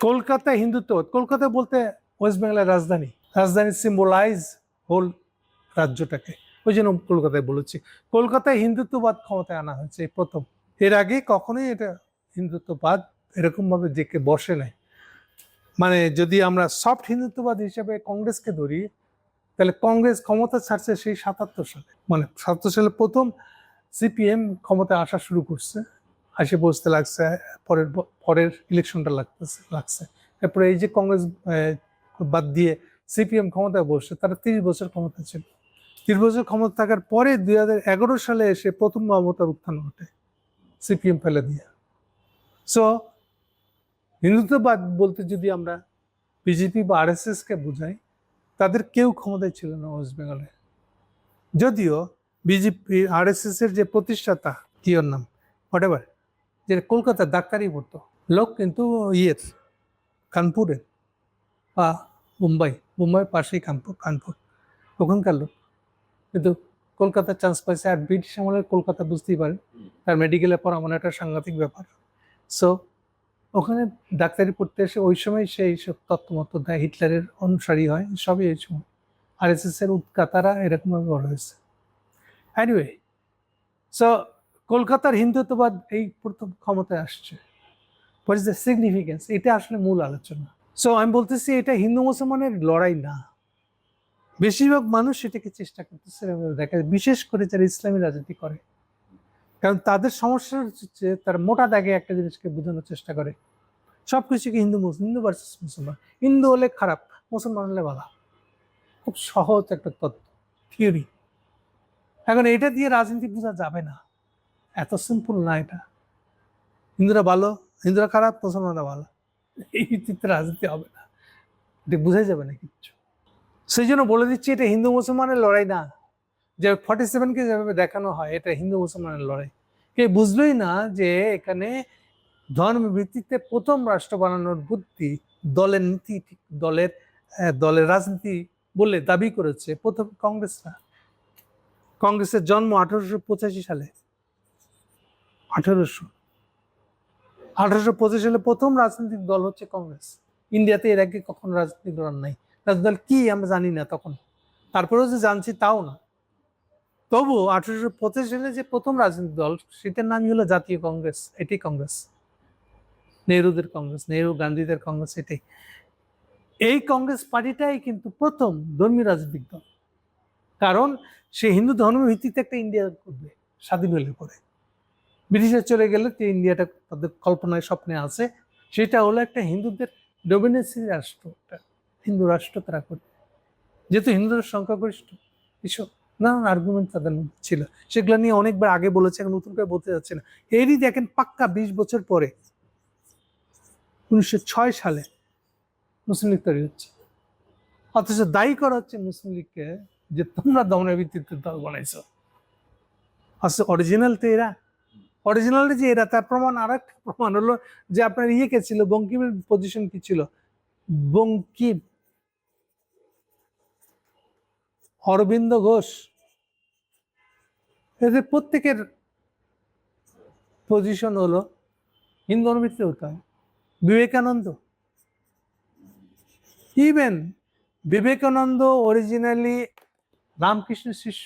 কলকাতা হিন্দুত্ব, কলকাতা বলতে ওয়েস্ট বেঙ্গলের রাজধানী, রাজধানী সিম্বলাইজ হোল রাজ্যটাকে, ওই জন্য কলকাতায় বলেছি। কলকাতায় হিন্দুত্ববাদ ক্ষমতায় আনা হয়েছে এই প্রথম। এর আগে কখনোই এটা হিন্দুত্ববাদ এরকম ভাবে দেখে বসে নাই। মানে যদি আমরা সফট হিন্দুত্ববাদ হিসেবে কংগ্রেসকে ধরি, তাহলে কংগ্রেস ক্ষমতা ছাড়ছে সেই ৭৭ সালে, মানে ৭৭ সালে প্রথম সিপিএম ক্ষমতায় আসা শুরু করছে, আসে বসতে লাগছে, পরের ইলেকশনটা লাগছে। তারপরে এই যে কংগ্রেস বাদ দিয়ে সিপিএম ক্ষমতায় বসছে, তারা ৩০ বছর ক্ষমতা ছিল। ৩০ বছর ক্ষমতা থাকার পরে ২০১১ সালে এসে প্রথম মমতার উত্থান ঘটে সিপিএম ফেলে দিয়ে। সো হিন্দুত্ববাদ বলতে যদি আমরা বিজেপি বা আরএসএস কে বুঝাই, তাদের কেউ ক্ষমতায় ছিল না ওয়েস্ট বেঙ্গলে। যদিও বিজেপি আরএসএস এর যে প্রতিষ্ঠাতা, কি ওর নাম, হোয়াটএভার, যে কলকাতার ডাক্তারি পড়তো লোক, কিন্তু কানপুরের বা মুম্বাই পাশেই কানপুর ওখানকার লোক, কিন্তু কলকাতার চান্স পাইছে। আর ব্রিটিশ আমলের কলকাতা বুঝতেই পারে, তার মেডিকেলে পড়া মানে একটা সাংঘাতিক ব্যাপার। সো ওখানে ডাক্তারি পড়তে এসে ওই সময় সে এইসব তত্ত্বমত্ত দেয়, হিটলারের অনুসারী হয়, সবই এই সময় আরএসএস এর উৎকাতারা এরকমভাবে বড় হয়েছে। এনিওয়ে, সো কলকাতার হিন্দুত্ববাদ এই প্রথম ক্ষমতায় আসছে। What is the significance? এটা আসলে মূল আলোচনা। সো আমি বলতেছি এটা হিন্দু মুসলমানের লড়াই না। বেশিরভাগ মানুষ এটাকে চেষ্টা করতেছে দেখা, বিশেষ করে যারা ইসলামী রাজনীতি করে, কারণ তাদের সমস্যা হচ্ছে তারা মোটা দাগে একটা জিনিসকে বোঝানোর চেষ্টা করে, সবকিছুকে হিন্দু ভার্সেস মুসলমান, হিন্দু হলে খারাপ, মুসলমান হলে ভালো। খুব সহজ একটা তত্ত্ব, থিওরি। এখন এটা দিয়ে রাজনীতি বোঝা যাবে না, এত সিম্পল না এটা। হিন্দুরা ভালো, হিন্দুরা খারাপ, মুসলমানরা ভালো, এই ভিত্তিতে রাজনীতি হবে না, এটা বোঝাই যাবে না কিচ্ছু। সেই জন্য বলে দিচ্ছি এটা হিন্দু মুসলমানের লড়াই না। যে 47-কে যেভাবে দেখানো হয় এটা হিন্দু মুসলমানের লড়াই, কে বুঝলোই না যে এখানে ধর্ম ভিত্তিতে প্রথম রাষ্ট্র বানানোর বুদ্ধি দলের নীতি, দলের রাজনীতি বলে দাবি করেছে প্রথম কংগ্রেসরা। কংগ্রেসের জন্ম 1885 সালে। 1885 সালে প্রথম রাজনৈতিক দল হচ্ছে কংগ্রেস। ইন্ডিয়াতে এর আগে কখনো রাজনৈতিক দল নাই। রাজনৈতিক দল কি আমরা জানি না তখন, তারপরেও যে জানছি তাও না। তবু 1885 সালে যে প্রথম রাজনৈতিক দল, সেটার নামই হলো জাতীয় কংগ্রেস। এটি কংগ্রেস, নেহরুদের কংগ্রেস, নেহরু গান্ধীদের কংগ্রেস। এটাই, এই কংগ্রেস পার্টিটাই কিন্তু প্রথম ধর্মীয় রাজনৈতিক দল, কারণ সে হিন্দু ধর্ম ভিত্তিতে একটা ইন্ডিয়া করবে স্বাধীন হলে পরে। ব্রিটিশরা চলে গেলে যে ইন্ডিয়াটা তাদের কল্পনায় স্বপ্নে আছে, সেটা হলো একটা হিন্দুদের ডোমিনেন্সি রাষ্ট্র, একটা হিন্দু রাষ্ট্র তারা করবে, যেহেতু হিন্দুদের সংখ্যাগরিষ্ঠ। এসব নানান আর্গুমেন্ট তাদের ছিল, সেগুলো নিয়ে অনেকবার আগে বলেছে, এখন নতুন করে বলতে যাচ্ছে না। এরই দেখেন পাক্কা 20 বছর পরে 1906 সালে মুসলিম লীগ তৈরি হচ্ছে, অথচ দায়ী করা হচ্ছে মুসলিম লীগকে যে তোমরা দমনের ভিত্তিতে দল বানাইছো। আচ্ছা, অরিজিনাল তো এরা, অরিজিনালি যে এরা, তার প্রমাণ আর একটা প্রমাণ হলো যে আপনার কে ছিল, বঙ্কিমের পজিশন কি ছিল। বঙ্কিম, অরবিন্দ ঘোষ, এদের প্রত্যেকের পজিশন হলো হিন্দু ধর্মভিত্তিক হতে হয়। বিবেকানন্দ, ইভেন বিবেকানন্দ অরিজিনালি রামকৃষ্ণের শিষ্য।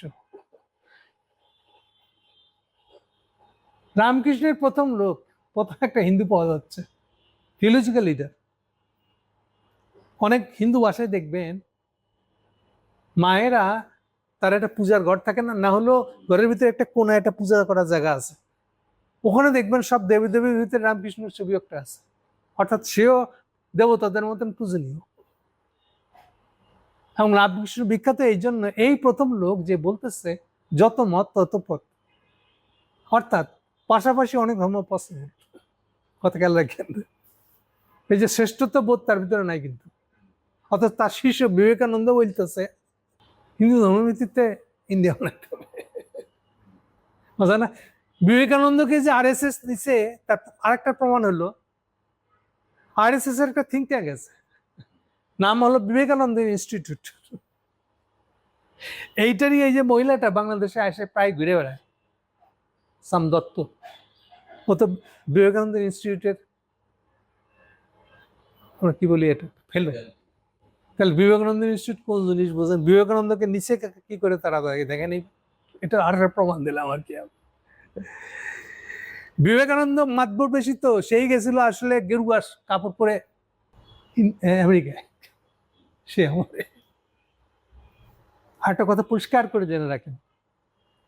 রামকৃষ্ণের প্রথম লোক, প্রথম একটা হিন্দু পাওয়া যাচ্ছে, থিওলজিক্যাল লিডার। অনেক হিন্দু ভাষায় দেখবেন মায়েরা, তার একটা পূজার ঘর থাকে না, না হলেও ঘরের ভিতরে একটা কোনায় একটা পূজা করার জায়গা আছে, ওখানে দেখবেন সব দেবী দেবীর ভিতরে রামকৃষ্ণের ছবি একটা আছে, অর্থাৎ সেও দেবতাদের মতন পূজনীয়। এবং রামকৃষ্ণ বিখ্যাত এই জন্য, এই প্রথম লোক যে বলতেছে যত মত তত পথ, অর্থাৎ পাশাপাশি অনেক ধর্ম পসিবল। কথা খেয়াল রাখেন, এই যে শ্রেষ্ঠত্ব বোধ তার ভিতরে নাই কিন্তু। অর্থাৎ তার শিষ্য বিবেকানন্দ বলতেছে হিন্দু ধর্মভিত্তিতে ইন্ডিয়া বানাতে হবে। বুঝা না? বিবেকানন্দকে যে আরএসএস দিছে তার আরেকটা প্রমাণ হলো, আরএসএস এর একটা থিঙ্ক ট্যাঙ্ক আছে, নাম হলো বিবেকানন্দ ইনস্টিটিউট। এইটারই এই যে মহিলাটা বাংলাদেশে আসে প্রায় ঘুরে বেড়ায়, সাম দত্ত, ও তো বিবেকানন্দ ইনস্টিটিউটের আমরা কি বলি এটা ফেল। তাহলে বিবেকানন্দ ইনস্টিটিউট কোন জিনিস বোঝেন? বিবেকানন্দকে নিচে কি করে তারা দেখেন, এটা আর প্রমাণ দিলাম আর কি। বিবেকানন্দ মাতবর বেশি তো, সেই গেছিল আসলে গেরুয়া কাপড় পরে আমেরিকায়। সে আমাদের একটা কথা পরিষ্কার করে জেনে রাখেন,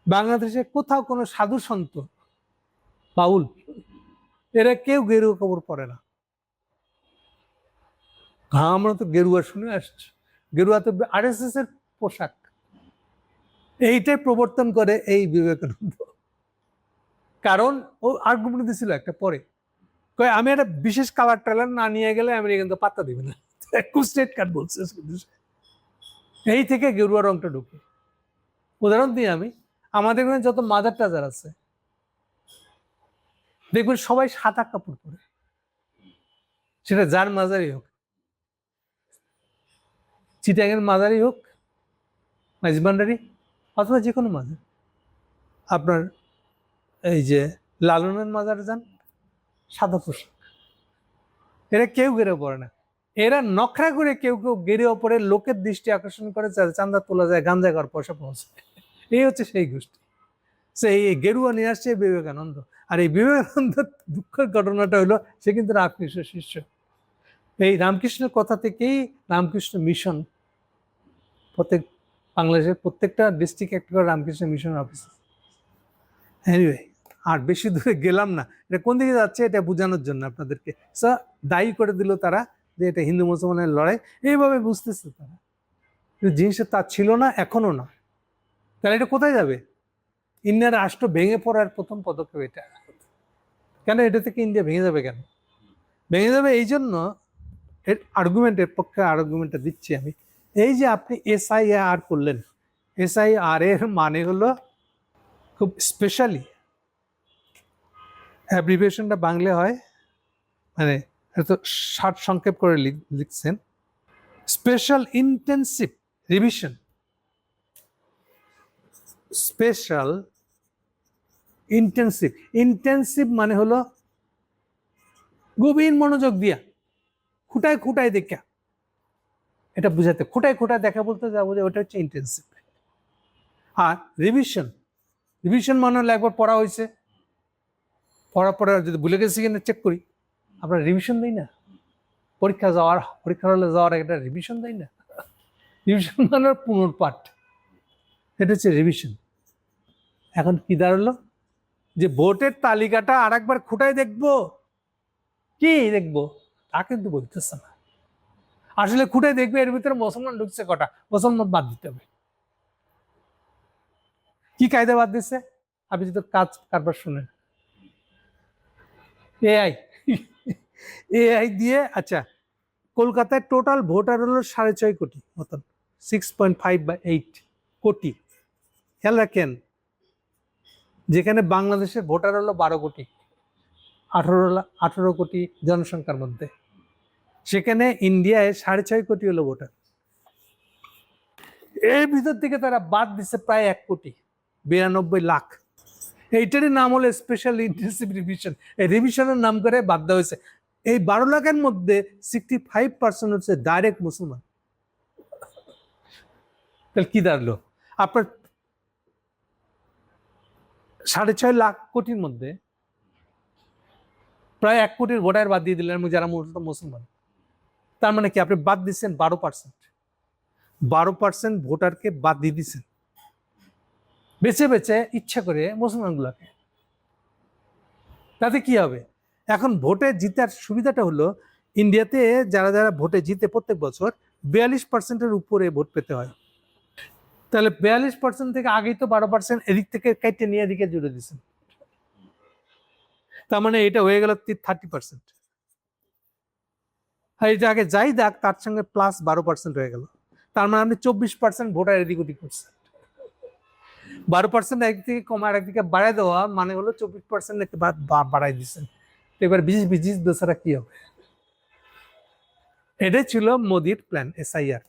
বাংলাদেশে কোথাও কোনো সাধু সন্ত বাউল এরা কেউ গেরুয়া কাপড় পরে না। আমরা তো গেরুয়া শুনে আসছি, গেরুয়া তো আরএসএস এর পোশাক। এইটাই প্রবর্তন করে এই বিবেকানন্দ। কারণ ও আর্গুমেন্ট দিয়েছিল একটা পরে, আমি একটা বিশেষ কালার টালার না নিয়ে গেলে আমেরিকান তো পাত্তা দিবে না, স্টেট কার্ড বলছে। এই থেকে গেরুয়া রংটা ঢুকে। উদাহরণ দিই আমি, আমাদের এখানে যত মাজার টাজার আছে দেখবেন সবাই সাদা কাপড় পরে, সেটা যার মাজারই হোক, চিটাগের মাজারই হোক, মাঝবান্ডারি, অথবা যে কোনো মাজার। আপনার এই যে লালনের মাজারে যান, সাদা পোশাক। এরা কেউ গেরে পড়ে না, এরা নখরা করে কেউ কেউ গেরে পড়ে লোকের দৃষ্টি আকর্ষণ করে, চান্দা তোলা যায়, গাঞ্জা কর, পয়সা পৌঁছায়। এই হচ্ছে সেই গোষ্ঠী। সেই গেরুয়া নিয়ে আসছে বিবেকানন্দ। আর এই বিবেকানন্দ দুঃখের ঘটনাটা হলো, সে কিন্তু রামকৃষ্ণের শিষ্য। এই রামকৃষ্ণের কথা থেকেই রামকৃষ্ণ মিশন, প্রত্যেক বাংলাদেশের প্রত্যেকটা ডিস্ট্রিক্ট একটা করে রামকৃষ্ণ মিশন অফিস। এনিওয়ে, আর বেশি দূরে গেলাম না, এটা কোন দিকে যাচ্ছে এটা বোঝানোর জন্য আপনাদেরকে দায়ী করে দিল তারা যে এটা হিন্দু মুসলমানের লড়াই, এইভাবে বুঝতেছে তারা। জিনিসটা তা ছিল না, এখনো না। তাহলে এটা কোথায় যাবে? ইন্ডিয়ার রাষ্ট্র ভেঙে পড়ার প্রথম পদক্ষেপ এটা। কেন এটা থেকে ইন্ডিয়া ভেঙে যাবে? কেন ভেঙে যাবে? এই জন্য এর আর্গুমেন্টের পক্ষে আর্গুমেন্টটা দিচ্ছি আমি। এই যে আপনি SIR করলেন, SIR এর মানে হলো খুব স্পেশালি, অ্যাব্রিভিয়েশনটা বাংলা হয়, মানে এত ষাট সংক্ষেপ করে লিখছেন, special intensive revision. Special intensive, intensive মানে হলো গভীর মনোযোগ দিয়া, খুঁটায় খুঁটায় দেখা, এটা বুঝাতে। খুঁটায় খুঁটায় দেখা বলতে যা বোঝায় ওটা হচ্ছে ইন্টেন্সিভ। আর রিভিশন, রিভিশন মানে হলো একবার পড়া হয়েছে, পড়ার পরে যদি ভুলে গেছি কিনা চেক করি। আমরা রিভিশন দিই না? পরীক্ষার হলে যাওয়ার একটা রিভিশন দেয় না? রিভিশন মানে পুনর্পাঠ, এটা হচ্ছে রিভিশন। এখন কি দাঁড়ালো? যে ভোটের তালিকাটা আর একবার খুঁটায় দেখবো, কি দেখবো তা কিন্তু বলতেছে না। আসলে খুঁটায় দেখবে এর ভিতরে মুসলমান ঢুকছে কটা, মুসলমান বাদ দিতে হবে। কি কায়দা বাদ দিচ্ছে? আপনি যদি কাজ কারবার শুনেন, এআই এআই দিয়ে। আচ্ছা, কলকাতায় টোটাল ভোটার হলো 6.5 কোটি মতন, 6.5 বা 8 কোটি। খেয়াল রাখেন, যেখানে বাংলাদেশের ভোটার হলো 12 কোটি, 18 কোটি জনসংখ্যার মধ্যে, সেখানে ইন্ডিয়ায় 6.5 কোটি হলো ভোটার। এর ভিতর থেকে তারা বাদ দিচ্ছে প্রায় 1 কোটি 92 লাখ। এইটারই নাম হলো স্পেশাল ইন্টেন্সিভ রিভিশন। এই রিভিশনের নাম করে বাদ দেওয়া হয়েছে। এই 12 লাখের মধ্যে 65% হচ্ছে ডাইরেক্ট মুসলমান। তাহলে কি দাঁড়ালো? আপনার 6.5 লাখ কোটির মধ্যে প্রায় 1 কোটির ভোটার বাদ দিয়ে দিলেন, যারা মুসলমান। তার মানে কি? আপনি বাদ দিচ্ছেন 12%। 12% ভোটারকে বাদ দিয়ে দিচ্ছেন, বেছে বেছে ইচ্ছা করে মুসলমানগুলোকে। তাতে কি হবে? এখন ভোটে জিতার সুবিধাটা হলো, ইন্ডিয়াতে যারা যারা ভোটে জিতে প্রত্যেক বছর 42%-এর উপরে ভোট পেতে হয়। তাহলে 42% থেকে আগেই তো 12% এদিক থেকে কেটে নিয়ে এদিকে জুড়ে দিচ্ছেন। তার মানে এটা হয়ে গেল 30%। আর এটা আগে যাই দেখ, তার সঙ্গে প্লাস 12% হয়ে গেল। তার মানে আপনি 24% ভোটার এদিক ওদিক করছেন। 12% একদিকে কমা একদিকে বাড়াই দেওয়া মানে হলো 24% একটু বাড়াই দিচ্ছেন। এবার 20 দোসারা কি হবে? এটাই ছিল মোদির প্ল্যান, SIR।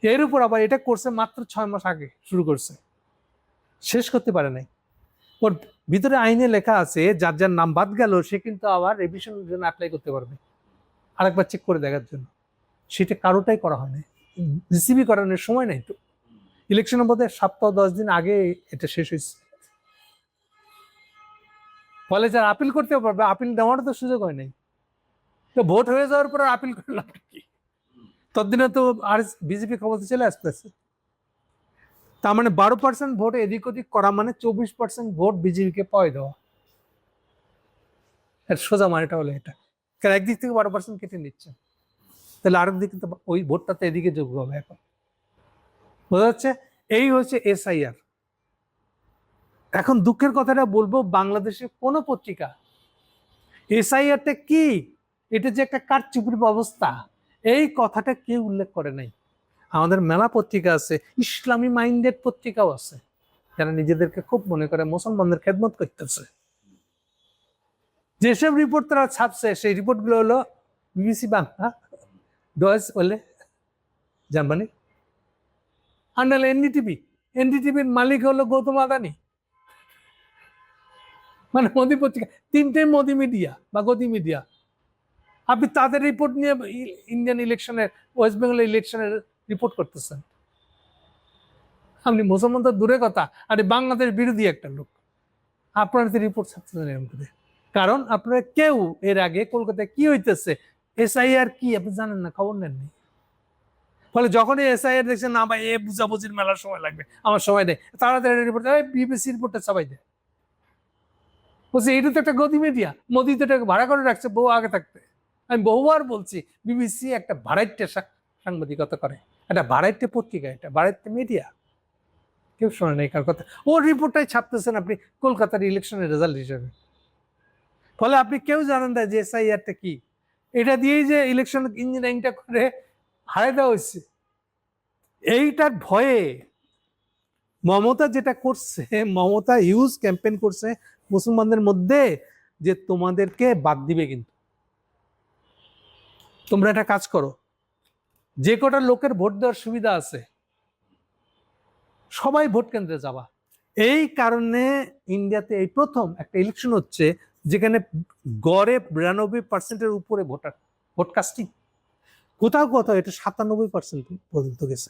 এর উপর আবার এটা করছে মাত্র 6 মাস আগে শুরু করছে, শেষ করতে পারে নাই। ওর ভিতরে আইনে লেখা আছে যার যার নাম বাদ গেল সে কিন্তু আবার রিভিশনের জন্য অ্যাপ্লাই করতে পারবে। আরেকবার চেক করে দেখার জন্য, সেটা কারোটাই করা হয়নি। রিসিভই করানোর সময় নাই তো। ইলেকশনের মধ্যে 7-10 দিন আগে এটা শেষ হয়েছে। ফলে যারা আপিল করতে পারবে, আপিল দেওয়ার তো সুযোগ হয় নাই। তো ভোট হয়ে যাওয়ার পর আপিল করলাম কি? ততদিনে তো আর বিজেপি ক্ষমতা চলে আসতেছে। তার মানে 12% ভোট এদিক ওদিক করা মানে 24% ভোট বিজেপিকে পাওয়া দেওয়া। সোজা মানেটা হলো এটা। কারণ একদিক থেকে 12% কেটে নিচ্ছে, তাহলে আরেক দিকে তো ওই ভোটটা তো এদিকে যোগ্য হবে। এখন বোঝা যাচ্ছে, এই হচ্ছে SIR। এখন দুঃখের কথাটা বলবো, বাংলাদেশে কোনো পত্রিকা SIRটা কি, এটা যে একটা কারচুপির অবস্থা, এই কথাটা কেউ উল্লেখ করে নাই। আমাদের মেলা পত্রিকা আছে, ইসলামী মাইন্ডেড পত্রিকাও আছে, যারা নিজেদেরকে খুব মনে করে মুসলমানদের খেদমত করতেছে। যেসব রিপোর্ট তারা ছাপছে, সেই রিপোর্টগুলো হলো BBC বাংলা, ডয়েচ ওয়েলে জার্মানি, আর নাহলে এনডিটিভির মালিক হলো গৌতম আদানি, মানে মোদি পত্রিকা, 3টে মোদি মিডিয়া বা গদি মিডিয়া। আপনি তাদের রিপোর্ট নিয়ে ইন্ডিয়ান ইলেকশনের, ওয়েস্ট বেঙ্গল ইলেকশনের রিপোর্ট করতেছেন। আপনি মুসলমান তো দূরে কথা, আরে বাংলাদেশ বিরোধী একটা লোক, আপনারা তো রিপোর্ট ছাপতেছেন এরকম করে। কারণ আপনারা কেউ এর আগে কলকাতায় কি হইতেছে, SIR কি আপনি জানেন না, খবর নেননি। ফলে যখনই SIR দেখছেন, না ভাই এ বুঝাবুঝির মেলার সময় লাগবে, আমার সময় নেই, তাড়াতাড়ি রিপোর্ট, BBC রিপোর্টটা সবাই দেয়। বলছি এটা তো একটা গদি মিডিয়া, মোদি তো এটাকে ভাড়া করে রাখছে বহু আগে থাকতে। আমি বহুবার বলছি, BBC একটা ভাড়াইটে সাংবাদিকতা করে, একটা ভাড়াইটে পত্রিকা, এটা ভাড়াইটে মিডিয়া, কেউ শোনে না কার কথা। ওর রিপোর্টটাই ছাপতেছেন আপনি কলকাতার ইলেকশনের রেজাল্ট হিসেবে। ফলে আপনি কেউ জানেন না যে SIRটা কি। এটা দিয়েই যে ইলেকশন ইঞ্জিনিয়ারিংটা করে হারাই দেওয়া হয়েছে। এইটার ভয়ে মমতা যেটা করছে, মমতা হিউজ ক্যাম্পেইন করছে মুসলমানদের মধ্যে, যে তোমাদেরকে বাদ দিবে, কিন্তু তোমরা একটা কাজ করো, যে কটা লোকের ভোট দেওয়ার সুবিধা আছে সবাই ভোট কেন্দ্রে যাবা। এই কারণে ইন্ডিয়াতে এই প্রথম একটা ইলেকশন হচ্ছে যেখানে গড়ে 92%-এর উপরে ভোট কাস্টিং। কোথাও কোথাও এটা 97% পর্যন্ত গেছে,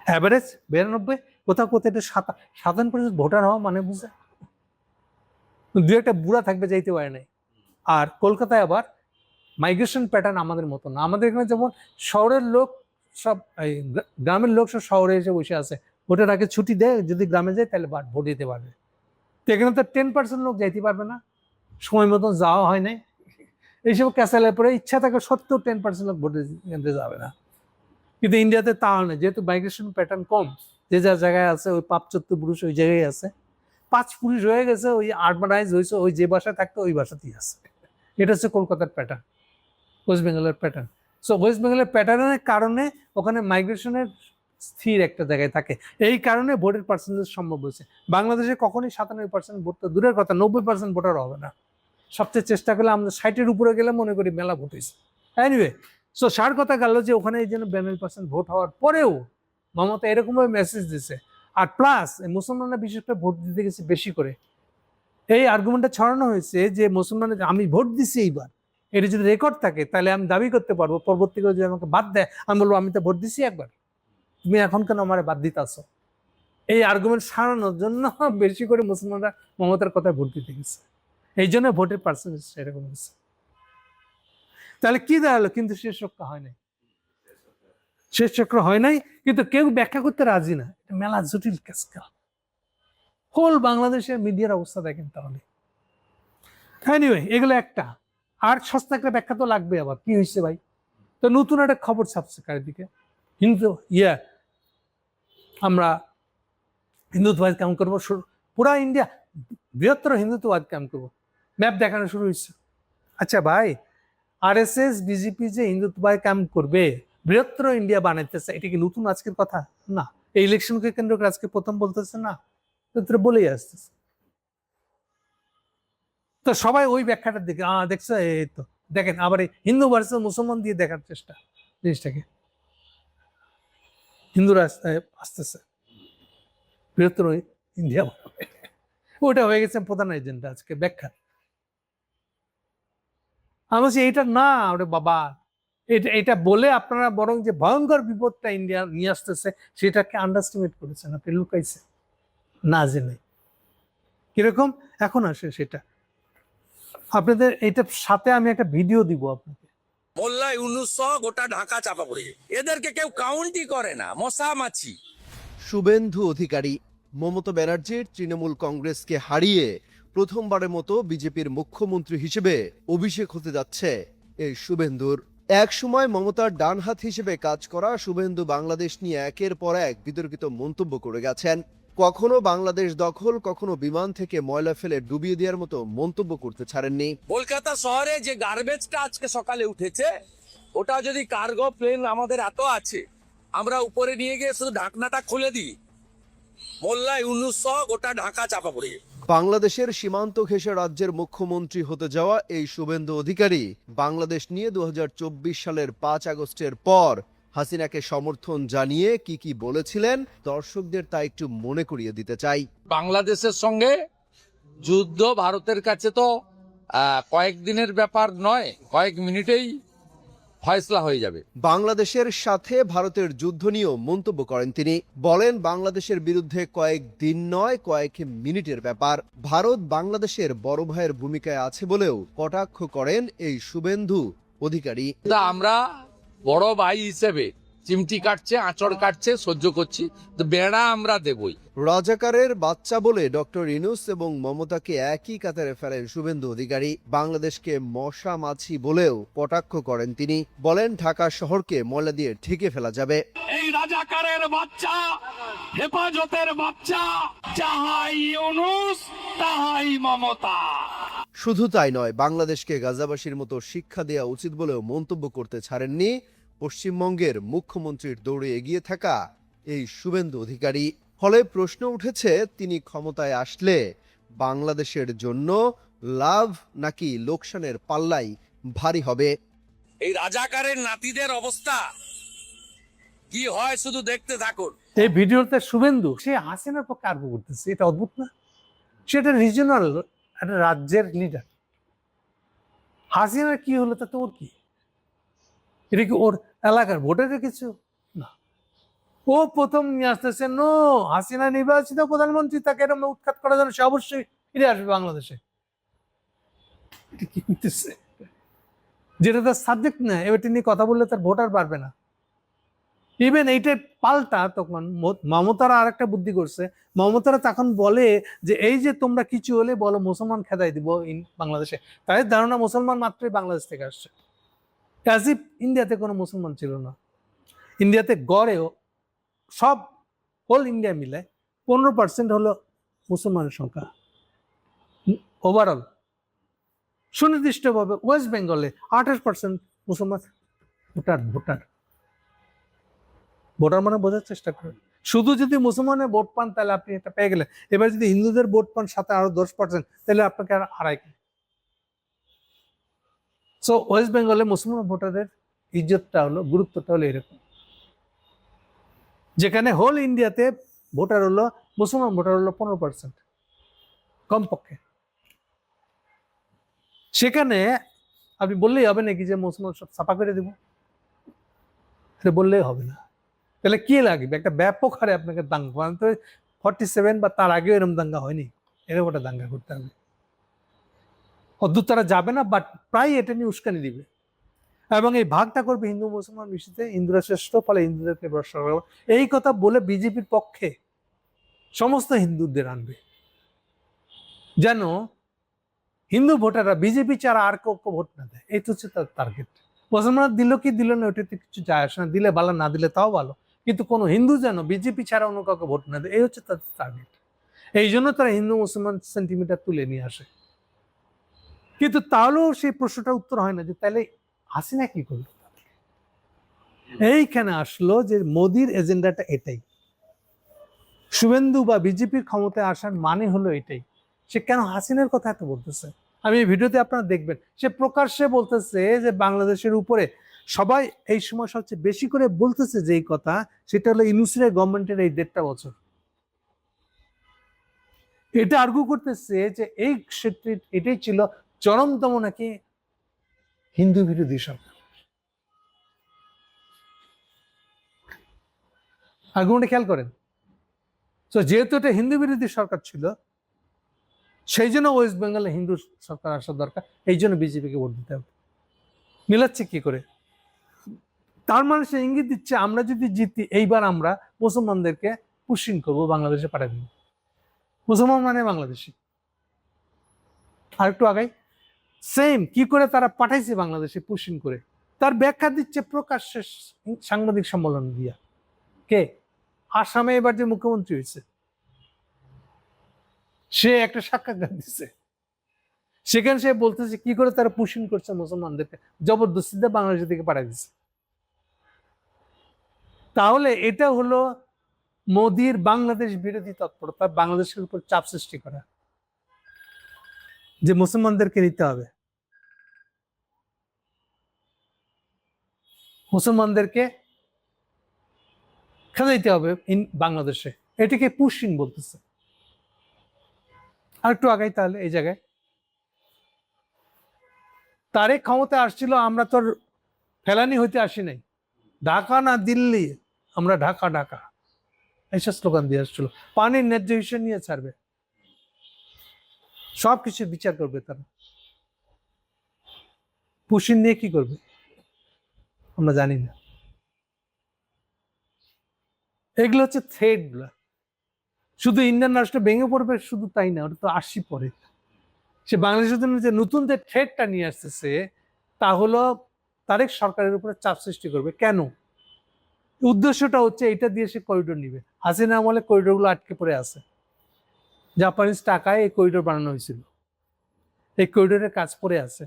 অ্যাভারেজ 92, কোথাও কোথাও এটা 57% ভোটার হওয়া মানে বুঝে। দু একটা বুড়া থাকবে, যাইতে পারে নাই। আর কলকাতায় আবার মাইগ্রেশন প্যাটার্ন আমাদের মতো না। আমাদের এখানে যেমন শহরের লোক সব, গ্রামের লোক সব শহরে এসে বসে আছে, ভোটের আগে ছুটি দেয়, যদি গ্রামে যায় তাহলে ভোট দিতে পারবে। তো এখানে তো 10% লোক যাইতে পারবে না, সময় মতন যাওয়া হয় নাই, এইসব ক্যাসালের পরে ইচ্ছা থাকে সত্ত্বেও 10% লোক ভোটে কেন্দ্রে যাবে না। কিন্তু ইন্ডিয়াতে তা হয় না, যেহেতু মাইগ্রেশন প্যাটার্ন কম, যে যার জায়গায় আছে, ওই 5-4 পুরুষ ওই জায়গায় আছে, 5 পুরুষ হয়ে গেছে, ওই আরবানাইজ হয়েছে, ওই যে বাসায় থাকতো ওই বাসাতেই আছে। এটা হচ্ছে কলকাতার প্যাটার্ন, ওয়েস্ট বেঙ্গলের প্যাটার্ন। সো ওয়েস্ট বেঙ্গলের প্যাটার্নের কারণে ওখানে মাইগ্রেশনের স্থির একটা জায়গায় থাকে, এই কারণে ভোটের পার্সেন্টেজ সম্ভব হয়েছে। বাংলাদেশে কখনই 97% ভোট তো দূরের কথা, 90% ভোটার হবে না। সবচেয়ে চেষ্টা করলে আমরা 60-এর উপরে গেলে মনে করি মেলা ভোট হয়েছে। এনিওয়ে, সো সার কথা গেল যে ওখানে এই জন্য 92% ভোট হওয়ার পরেও মমতা এরকমভাবে মেসেজ দিছে। আর প্লাস মুসলমানরা বিশেষ করে ভোট দিতে গেছে বেশি করে, এই আর্গুমেন্টটা ছড়ানো হয়েছে যে মুসলমানের আমি ভোট দিছি এইবার, এটা যদি রেকর্ড থাকে তাহলে আমি দাবি করতে পারবো, পরবর্তীকালে যদি আমাকে বাদ দেয় আমি বলবো আমি তো ভোট দিছি একবার, তুমি এখন কেন আমার বাদ দিতে আসো। এই আর্গুমেন্ট সারানোর জন্য বেশি করে মুসলমানরা মমতার কথায় ভোট দিতে গেছে, এই জন্য ভোটের পার্সেন্টেজ এরকম হয়েছে। তাহলে কি দাঁড়ালো, কিন্তু শেষ রক্ষা হয় নাই, শেষ চক্র হয় নাই, কিন্তু কেউ ব্যাখ্যা করতে রাজি না। মেলা জটিল কেসকা, হোল বাংলাদেশের মিডিয়ার অবস্থা দেখেন তাহলে। এনিওয়ে, এগুলো একটা। আর সস্তা একটা ব্যাখ্যা তো লাগবে, আবার কি হয়েছে ভাই। তো নতুন একটা খবর ছাপছে চারিদিকে, হিন্দু আমরা হিন্দুত্ববাদ কেমন করবো, পুরা ইন্ডিয়া বৃহত্তর হিন্দুত্ববাদ কেমন করবো, ম্যাপ দেখানো শুরু হয়েছে। আচ্ছা ভাই, RSS বিজেপি যে হিন্দুত্ববাদ কেমন করবে, বৃহত্তর ইন্ডিয়া বানাইতেছে, এটা কি নতুন আজকের কথা না। এই ইলেকশনকে কেন্দ্র করে আজকে প্রথম বলতেছে না, তো বলেই আসতেছে। তো সবাই ওই ব্যাখ্যাটার দিকে দেখছো, এই তো দেখেন আবার এই হিন্দু ভার্সেস মুসলমান দিয়ে দেখার চেষ্টা, জিনিসটাকে হিন্দুরা আসতেছে বৃহত্তর ইন্ডিয়া, ওটা হয়ে গেছে প্রধান এজেন্ডা আজকে ব্যাখ্যা। আমি বলছি এইটা না, ওরে বাবা, এটা এটা বলে আপনারা বরং যে ভয়ঙ্কর বিপদটা ইন্ডিয়া নিয়ে আসতেছে সেটাকে আন্ডারস্টিমেট করেছেন, আপনি লুকাইছেন না জেনে। কিরকম এখন আসে সেটা আপনাদের, এইটার সাথে আমি একটা ভিডিও দিব আপনাকে। মোল্লা ইউনুস গোটা ঢাকা চাপা পড়ে, এদেরকে কেউ কাউন্টই করে না, মশা মাছি। শুভেন্দু অধিকারী মমতা ব্যানার্জির তৃণমূল কংগ্রেসকে হারিয়ে প্রথমবারের মতো বিজেপির মুখ্যমন্ত্রী হিসেবে অভিষেক হতে যাচ্ছে এই শুভেন্দুর। এক সময় মমতার ডান হাত হিসেবে কাজ করা শুভেন্দু বাংলাদেশ নিয়ে একের পর এক বিতর্কিত মন্তব্য করে গেছেন। কখনো বাংলাদেশ দখল, কখনো বিমান থেকে ময়লা ফেলে ডুবিয়ে দেওয়ার মতো মন্তব্য করতে ছাড়েননি। কলকাতা শহরে যে গার্বেজটা আজকে সকালে উঠেছে, ওটা যদি কার্গো প্লেন আমাদের এত আছে, আমরা উপরে নিয়ে গিয়ে শুধু ঢাকনাটা খুলে দিই, মোল্লা ইউনুস গোটা ঢাকা চাপা পড়ে। বাংলাদেশের সীমান্ত ঘেঁষে রাজ্যের মুখ্যমন্ত্রী হতে যাওয়া এই শুভেন্দু অধিকারী বাংলাদেশ নিয়ে 2024 সালের 5 আগস্টের পর হাসিনাকে সমর্থন জানিয়ে কি বলেছিলেন দর্শকদের তা একটু মনে করিয়ে দিতে চাই। বাংলাদেশের সঙ্গে যুদ্ধ ভারতের কাছে তো কয়েকদিনের ব্যাপার নয়, কয়েক মিনিটেই ফয়সলা হয়ে যাবে। বাংলাদেশের সাথে ভারতের যুদ্ধ নিয়েও মন্তব্য করেন তিনি। বলেন বাংলাদেশের বিরুদ্ধে কয়েক দিন নয়, কয়েক মিনিটের ব্যাপার। ভারত বাংলাদেশের বড় ভাইয়ের ভূমিকায় আছে বলেও কটাক্ষ করেন এই শুভেন্দু অধিকারী। আমরা বড় ভাই হিসেবে চিমটি কাটছে, আঁচড় কাটছে, সহ্য করছি, তো বেড়া আমরা দেবই। রাজাকারের বাচ্চা বলে ডক্টর ইনুস এবং মমতাকে একই কাতারে ফেলেন শুভেন্দু অধিকারী। বাংলাদেশকে মশা মাছি বলেও কটাক্ষ করেন তিনি। বলেন ঢাকা শহরকে ময়লা দিয়ে ঢেকে ফেলা যাবে। এই রাজাকারের বাচ্চা, হেফাজতের বাচ্চা, যাহাই ইউনুস তাহাই মমতা। শুধু তাই নয়, বাংলাদেশকে গাজাবাসীর মতো শিক্ষা দেওয়া উচিত বলেও মন্তব্য করতে ছাড়েননি পশ্চিমবঙ্গের মুখ্যমন্ত্রীর দৌড়ে এগিয়ে থাকা এই শুভেন্দু অধিকারী। ফলে প্রশ্ন উঠেছে, তিনি ক্ষমতায় আসলে বাংলাদেশের জন্য লাভ নাকি লোকসানের পাল্লাই ভারী হবে। এই রাজাকারের নাতিদের অবস্থা কি হয় শুধু দেখতে থাকুন। এই ভিডিওতে শুভেন্দু সে হাসিনার পক্ষে আর্গ করতেছে, এটা অদ্ভুত না? সেটা রিজিওনাল একটা রাজ্যের লিডার, হাসিনার কি হলো তাতে ওর কি? এটা কি ওর এলাকার ভোটারের কিছু না? ও প্রথম নিয়ে আসতেছে, নো, হাসিনা নির্বাচিত প্রধানমন্ত্রী, তাকে এরকম উৎখাত করার জন্য সে অবশ্যই ফিরে আসবে বাংলাদেশে। এটা কি হইতেছে? যেটা তার সাবজেক্ট না, এবার নিয়ে কথা বললে তার ভোটার পারবে না। ইভেন এইটাই পাল্টা তখন মমতারা আর একটা বুদ্ধি করছে। মমতারা তখন বলে যে এই যে তোমরা কিছু হলে বলো মুসলমান খেদাই দিব বাংলাদেশে, তাই ধারণা মুসলমান মাত্রই বাংলাদেশ থেকে আসছে। অ্যাজ ইফ ইন্ডিয়াতে কোনো মুসলমান ছিল না। ইন্ডিয়াতে গড়েও সব হোল ইন্ডিয়া মিলে 15% হলো মুসলমানের সংখ্যা ওভারঅল। সুনির্দিষ্টভাবে ওয়েস্ট বেঙ্গলে 28% মুসলমান ভোটার মানে বোঝার চেষ্টা করেন। শুধু যদি মুসলমানের ভোট পান তাহলে আপনি এটা পেয়ে গেলেন। এবার যদি হিন্দুদের ভোট পান সাথে আরো 10%, তাহলে আপনাকে আর হারাই। সো ওয়েস্ট বেঙ্গলে মুসলমান ভোটারের ইজ্জতটা হলো, গুরুত্বটা হলো এরকম, যেখানে হোল ইন্ডিয়াতে ভোটার হলো, মুসলমান ভোটার হলো 15% কমপক্ষে। সেখানে আপনি বললেই হবে নাকি যে মুসলমান সব ছাপা করে দেব? সেটা বললেই হবে না। তাহলে কি লাগবে? একটা ব্যাপক হারে আপনাকে দাঙ্গা, 47 বা তার আগেও এরকম দাঙ্গা হয়নি, এরকম একটা দাঙ্গা করতে হবে। অদ্ভুত তারা যাবে না, বাট প্রায় এটা নিয়ে উস্কানি দিবে এবং এই ভাগটা করবে হিন্দু মুসলমান মিশিতে, হিন্দুরা শ্রেষ্ঠ, ফলে হিন্দুদেরকে ভরসা করবে, এই কথা বলে বিজেপির পক্ষে সমস্ত হিন্দুদের আনবে, যেন হিন্দু ভোটাররা বিজেপি ছাড়া আর কেউ ভোট না দেয়। এই তো হচ্ছে তার টার্গেট। মুসলমান দিল কি দিল না ওটাতে কিছু যায় আসে না, দিলে ভালো, না দিলে তাও ভালো, কিন্তু কোনো হিন্দু যেন বিজেপি ছাড়া অন্য কাউকে ভোট না দেয়, এই হচ্ছে তাদের টার্গেট। এই জন্য তারা হিন্দু মুসলমান সেন্টিমিটার তুলে নিয়ে আসে। কিন্তু তাহলেও সেই প্রশ্নটার উত্তর হয় না যে তাহলে হাসিনা কি করলো। এইখানে আসলো যে মোদির এজেন্ডাটা এটাই, শুভেন্দু বা বিজেপির ক্ষমতায় আসার মানে হলো এটাই। সে কেন হাসিনার কথা এত বলতেছে? আমি এই ভিডিওতে আপনারা দেখবেন, সে প্রকাশ্যে বলতেছে যে বাংলাদেশের উপরে সবাই এই সময় সবচেয়ে বেশি করে বলতেছে যে এই কথা, সেটা হলো ইউনূসের গভর্নমেন্টের এই 1.5 বছর। এটা আর্গু করতেছে যে এই ক্ষেত্রে এটাই ছিল চরমতম নাকি হিন্দু বিরোধী সরকার। আর্গুমেন্টে খেয়াল করেন। তো যেহেতু এটা হিন্দু বিরোধী সরকার ছিল, সেই জন্য ওয়েস্ট বেঙ্গলে হিন্দু সরকার আসা দরকার, এই জন্য বিজেপিকে ভোট দিতে হবে। মিলাচ্ছে কি করে? তার মানে সে ইঙ্গিত দিচ্ছে আমরা যদি জিতি এইবার আমরা মুসলমানদেরকে পুশিং করবো, বাংলাদেশে পাঠিয়ে দিব। মুসলমান মানে বাংলাদেশি। আর একটু আগে সেম কি করে তারা পাঠাইছে বাংলাদেশে পুশিং করে, তার ব্যাখ্যা দিচ্ছে প্রকাশ্যে সাংবাদিক সম্মেলন দিয়া। কে? আসামে এবার যে মুখ্যমন্ত্রী হয়েছে, সে একটা সাক্ষাৎকার দিচ্ছে, সেখানে সে বলতেছে কি করে তারা পুশিং করছে মুসলমানদেরকে, জবরদস্তিতে বাংলাদেশ থেকে পাঠিয়ে দিচ্ছে। তাহলে এটা হলো মোদির বাংলাদেশ বিরোধী তৎপরতা, বাংলাদেশের উপর চাপ সৃষ্টি করা যে মুসলমানদেরকে নিতে হবে, মুসলমানদেরকে খেলাইতে হবে বাংলাদেশে। এটাকে পুশিং বলতেছে। আর একটু আগাই তাহলে এই জায়গায় তারেক ক্ষমতা আসছিল, আমরা তোর ফেলানি হইতে আসি নাই, ঢাকা না দিল্লি, আমরা ঢাকা ঢাকা এইসব স্লোগান দিয়ে আসছিল। পানির ন্যায্য হিসেবে নিয়ে ছাড়বে, সবকিছু বিচার করবে তারা। পুশিং নিয়ে কি করবে আমরা জানি না। এগুলো হচ্ছে থ্রেড গুলা। শুধু ইন্ডিয়ান রাষ্ট্র ভেঙে পড়বে শুধু তাই না, ওটা তো আসি পরে। সে বাংলাদেশের জন্য যে নতুন যে থ্রেডটা নিয়ে আসতেছে, তা হলো তারেক সরকারের উপরে চাপ সৃষ্টি করবে। কেন? উদ্দেশ্যটা হচ্ছে এটা দিয়ে সে করিডোর নিবে। হাসিনা আমলে করিডোরগুলো আটকে পড়ে আছে, জাপানিজ টাকায় এই করিডোর বানানো হয়েছিল, এই করিডোরের কাজ পড়ে আছে।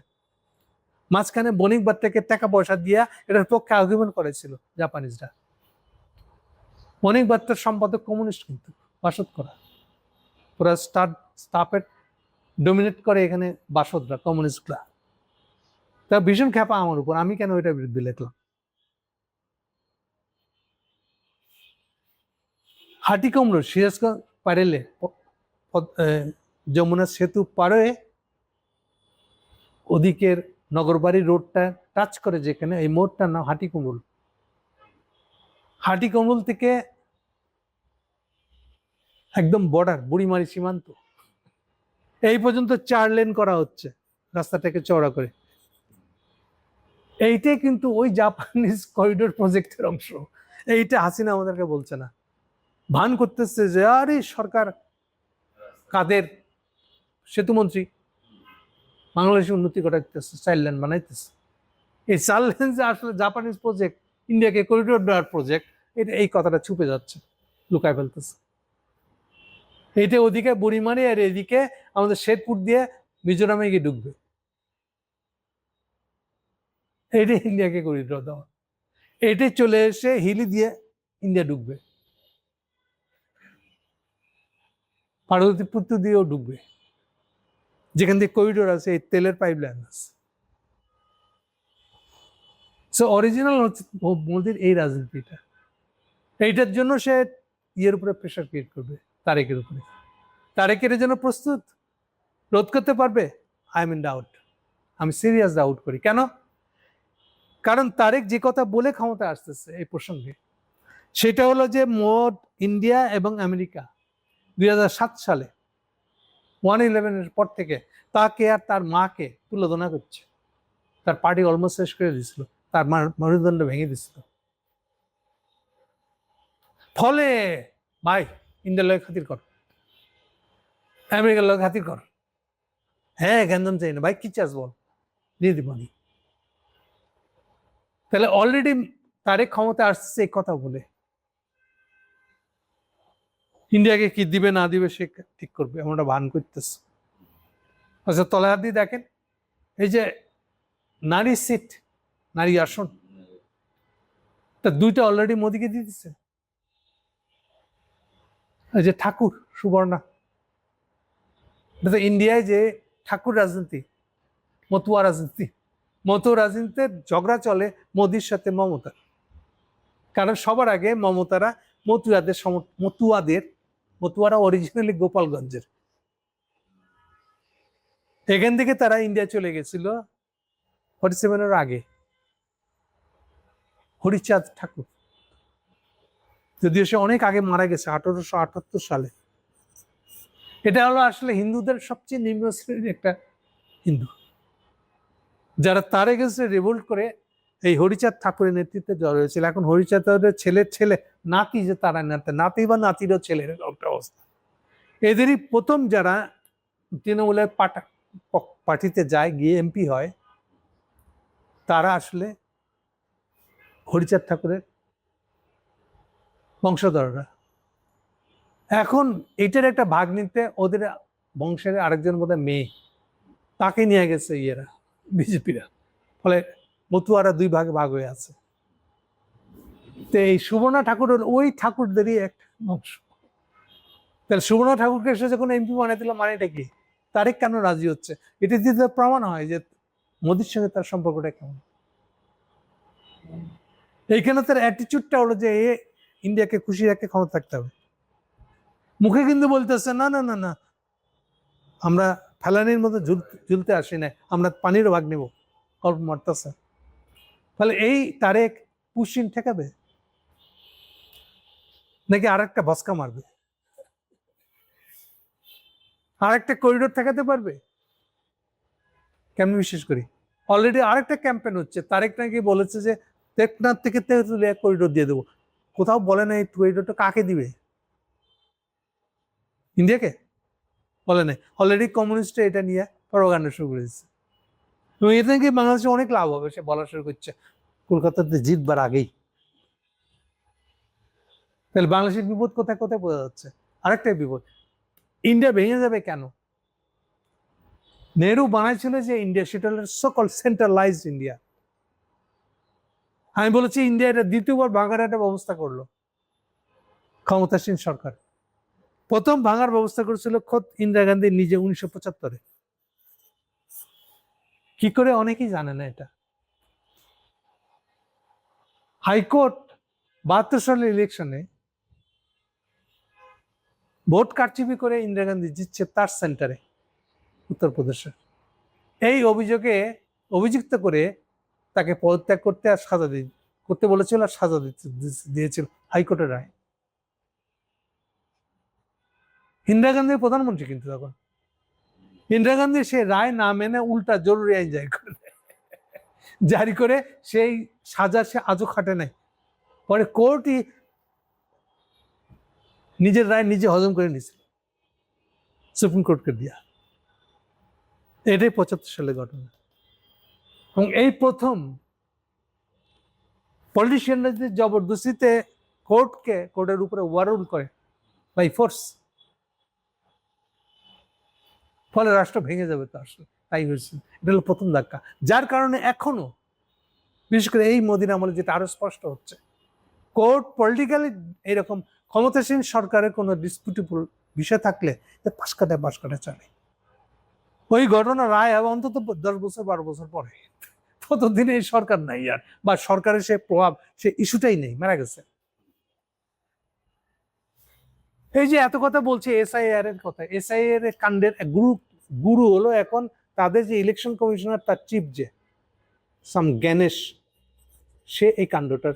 মাঝখানে বণিক বার্তাকে টাকা পয়সা দিয়া এটার পক্ষে আর্গুমেন্ট করেছিল জাপানিজরা। বণিক বার্তার সম্পাদক কমিউনিস্ট, কিন্তু বাসদ করা, পুরা স্টাফের ডোমিনেট করে এখানে বাসদরা, কমিউনিস্টরা। তা ভীষণ খ্যাপা আমার উপর, আমি কেন ওইটার বিরুদ্ধে লিখলাম। হাটিকমরো সিরাজগঞ্জ পারেলে যমুনা সেতু পারে ওদিকের নগরবাড়ি রোডটা টাচ করে যেখানে, এই মোড়টার নাম হাটিকুমরুল। হাটিকুমরুল থেকে একদম বর্ডার বুড়িমারি সীমান্ত এই পর্যন্ত 4 লেন করা হচ্ছে রাস্তাটাকে চওড়া করে। এইটাই কিন্তু ওই জাপানিজ করিডোর প্রজেক্টের অংশ। এইটা হাসিনা আমাদেরকে বলছে না, ভান করতেছে যে আরে সরকার কাদের সেতুমন্ত্রী বাংলাদেশের উন্নতি ঘটাইতেছে, 4 লেন বানাইতেছে। এই 4 লেন যে আসলে জাপানিজ প্রজেক্ট, ইন্ডিয়াকে করিডোর দেওয়ার প্রজেক্ট, এটা এই কথাটা ছুপে যাচ্ছে, লুকায় ফেলতেছে। এইটা ওদিকে বুড়িমারি আর এদিকে আমাদের শেরপুর দিয়ে মিজোরামে গিয়ে ঢুকবে। এইটাই ইন্ডিয়াকে করিডোর দেওয়া। এটাই চলে এসে হিলি দিয়ে ইন্ডিয়া ঢুকবে, পার্বতীপুত্র দিয়েও ঢুকবে, যেখান থেকে করিডোর আছে, এই তেলের পাইপ লাইন আছে। সো অরিজিনাল হচ্ছে মোদির এই রাজনীতিটা। এইটার জন্য সে ইয়ের উপরে প্রেশার ক্রিয়েট করবে, তারেকের উপরে। তারেকের জন্য প্রস্তুত, রোধ করতে পারবে? আই এম ইন ডাউট, আমি সিরিয়াস ডাউট করি। কেন? কারণ তারেক যে কথা বলে ক্ষমতা আসতেছে এই প্রসঙ্গে, সেটা হলো যে মোট ইন্ডিয়া এবং আমেরিকা 2007 সালে 1/11 পর থেকে তাকে আর তার মাকে তুলনা করছে। তার পার্টি অলমোস্ট শেষ করে দিয়েছিল, তার মেরুদণ্ড ভেঙে দিছিল। ফলে ভাই ইন্ডিয়ার লোক খাতির কর, আমেরিকার লোক খাতির কর, হ্যাঁ গ্যাঞ্জাম চাই না ভাই, কি চাস বল, দিয়ে দিব আমি। তাহলে অলরেডি তারেক ক্ষমতা আসছে এই কথা বলে। ইন্ডিয়াকে কি দিবে না দিবে সে ঠিক করবে, এমনটা ভান করতেছে। আচ্ছা তলে হাত দিয়ে দেখেন, এই যে নারী সিট, নারী আসন, তা 2টা অলরেডি মোদিকে দিয়ে দিচ্ছে। এই যে ঠাকুর সুবর্ণা, ইন্ডিয়ায় যে ঠাকুর রাজনীতি, মতুয়া রাজনীতি, মতুয়া রাজনীতিতে ঝগড়া চলে মোদির সাথে মমতার। কারণ সবার আগে মমতারা মতুয়ারা অরিজিনালি গোপালগঞ্জের, এখান থেকে তারা ইন্ডিয়া চলে গেছিল 47-এর আগে হরিচাঁদ ঠাকুর, যদিও সে অনেক আগে মারা গেছে 1878 সালে। এটা হলো আসলে হিন্দুদের সবচেয়ে নিম্ন শ্রেণীর একটা হিন্দু, যারা তার এগেন্সটে রিভোল্ট করে এই হরিচাঁদ ঠাকুরের নেতৃত্বে জড় হয়েছিল। এখন হরিচাঁদের ছেলের ছেলে, নাতি, যে তারা নাতি বা নাতিরও ছেলের একটা অবস্থা। এদেরই প্রথম যারা তৃণমূলের পার্টিতে যায়, গিয়ে এমপি হয়, তারা আসলে হরিচাঁদ ঠাকুরের বংশধররা। এখন এটার একটা ভাগ নিতে ওদের বংশের আরেকজন বোধহয় মেয়ে, তাকে নিয়ে গেছে ইয়েরা, বিজেপিরা। ফলে মতুয়ারা দুই ভাগে ভাগ হয়ে আছে। তো এই সুবর্ণা ঠাকুর ওই ঠাকুরদেরই একটা বংশ। তাহলে সুবর্ণা ঠাকুরকে এসে যখন এমপি বানিয়ে দিল, মানে এটা কি? তারেক কেন রাজি হচ্ছে? এটা দিয়ে প্রমাণ হয় যে মোদির সঙ্গে তার সম্পর্কটা কেমন। এইখানে তার অ্যাটিচিউডটা হলো যে এ ইন্ডিয়াকে খুশি রাখতে ক্ষমতা থাকতে হবে। মুখে কিন্তু বলতেছে না না না না, আমরা ফেলানির মতো ঝুলতে আসি না, আমরা পানিরও ভাগ নেব, গল্প মারতেছে। ফলে এই তারেক পুশিন ঠেকাবে নাকি আরেকটা ভস্কা মারবে? আরেকটা করিডোর ঠেকাতে পারবে? কেমন বিশ্বাস করি? অলরেডি আরেকটা ক্যাম্পেইন হচ্ছে। তারেক নাকি বলেছে যে টেকনাফ থেকে তেঁতুলিয়া করিডোর দিয়ে দেবো। কোথাও বলে না এই করিডোরটা কাকে দিবে? ইন্ডিয়াকে বলে নাই। অলরেডি কমিউনিস্ট এটা নিয়ে প্রপাগান্ডা শুরু করেছে এবং এতে নাকি বাংলাদেশে অনেক লাভ হবে, সে বলা শুরু করছে কলকাতাতে জিতবার আগেই। তাহলে বাংলাদেশের বিপদ কোথায় কোথায় বোঝা যাচ্ছে। আরেকটা বিপদ, ইন্ডিয়া ভেঙে যাবে কেন? নেহরু বানাইছিল যে ইন্ডিয়া, সেটা হলো সকল সেন্ট্রালাইজ ইন্ডিয়া। আমি বলেছি ইন্ডিয়া এটা দ্বিতীয়বার ভাঙার একটা ব্যবস্থা করলো ক্ষমতাসীন সরকার। প্রথম ভাঙার ব্যবস্থা করেছিল খোদ ইন্দিরা গান্ধী নিজে 1975-এ। কি করে অনেকেই জানে না এটা। হাইকোর্ট 72 সালের ইলেকশনে ভোট কারচুপি করে ইন্দিরা গান্ধী জিতছে তার সেন্টারে, উত্তরপ্রদেশে। এই অভিযোগে অভিযুক্ত করে তাকে পদত্যাগ করতে আর সাজা করতে বলেছিল, আর সাজা দিয়েছিল হাইকোর্টের রায়। ইন্দিরা গান্ধীর প্রধানমন্ত্রী কিন্তু তখন। ইন্দিরা গান্ধী সে রায় না মেনে উল্টা জরুরি আইন জারি করে সেই সাজা সে আজও খাটে নাই। পরে কোর্টই নিজের রায় নিজে হজম করে নিয়েছিল সুপ্রিম কোর্টকে দিয়া। এটাই 75 সালের ঘটনা। এবং এই প্রথম পলিটিশিয়ানরা যে জবরদস্তিতে কোর্টের উপরে ওভাররুল করে বাই ফোর্স, ফলে রাষ্ট্র ভেঙে যাবে। তো আসলে তাই হয়েছিল। এটা হলো প্রথম ধাক্কা, যার কারণে এখনো বিশেষ করে এই মোদির আমলে যেটা আরো স্পষ্ট হচ্ছে, কোর্ট পলিটিক্যালি এরকম ক্ষমতাসীন সরকারের কোনো ডিসপিউটেবল বিষয় থাকলে পাশ কাটায় চলে। ওই ঘটনা রায় হবে অন্তত 10 বছর 12 বছর পরে। ততদিনে এই সরকার নাই আর, বা সরকারের সে প্রভাব, সে ইস্যুটাই নেই, মারা গেছে। এই যে এত কথা বলছে এসআইআর এর কথা, এসআইআর এর কাণ্ডের গুরু হলো এখন তাদের যে ইলেকশন কমিশনার, তার চিফ যে সাম জ্ঞানেশ, সে এই কাণ্ডটার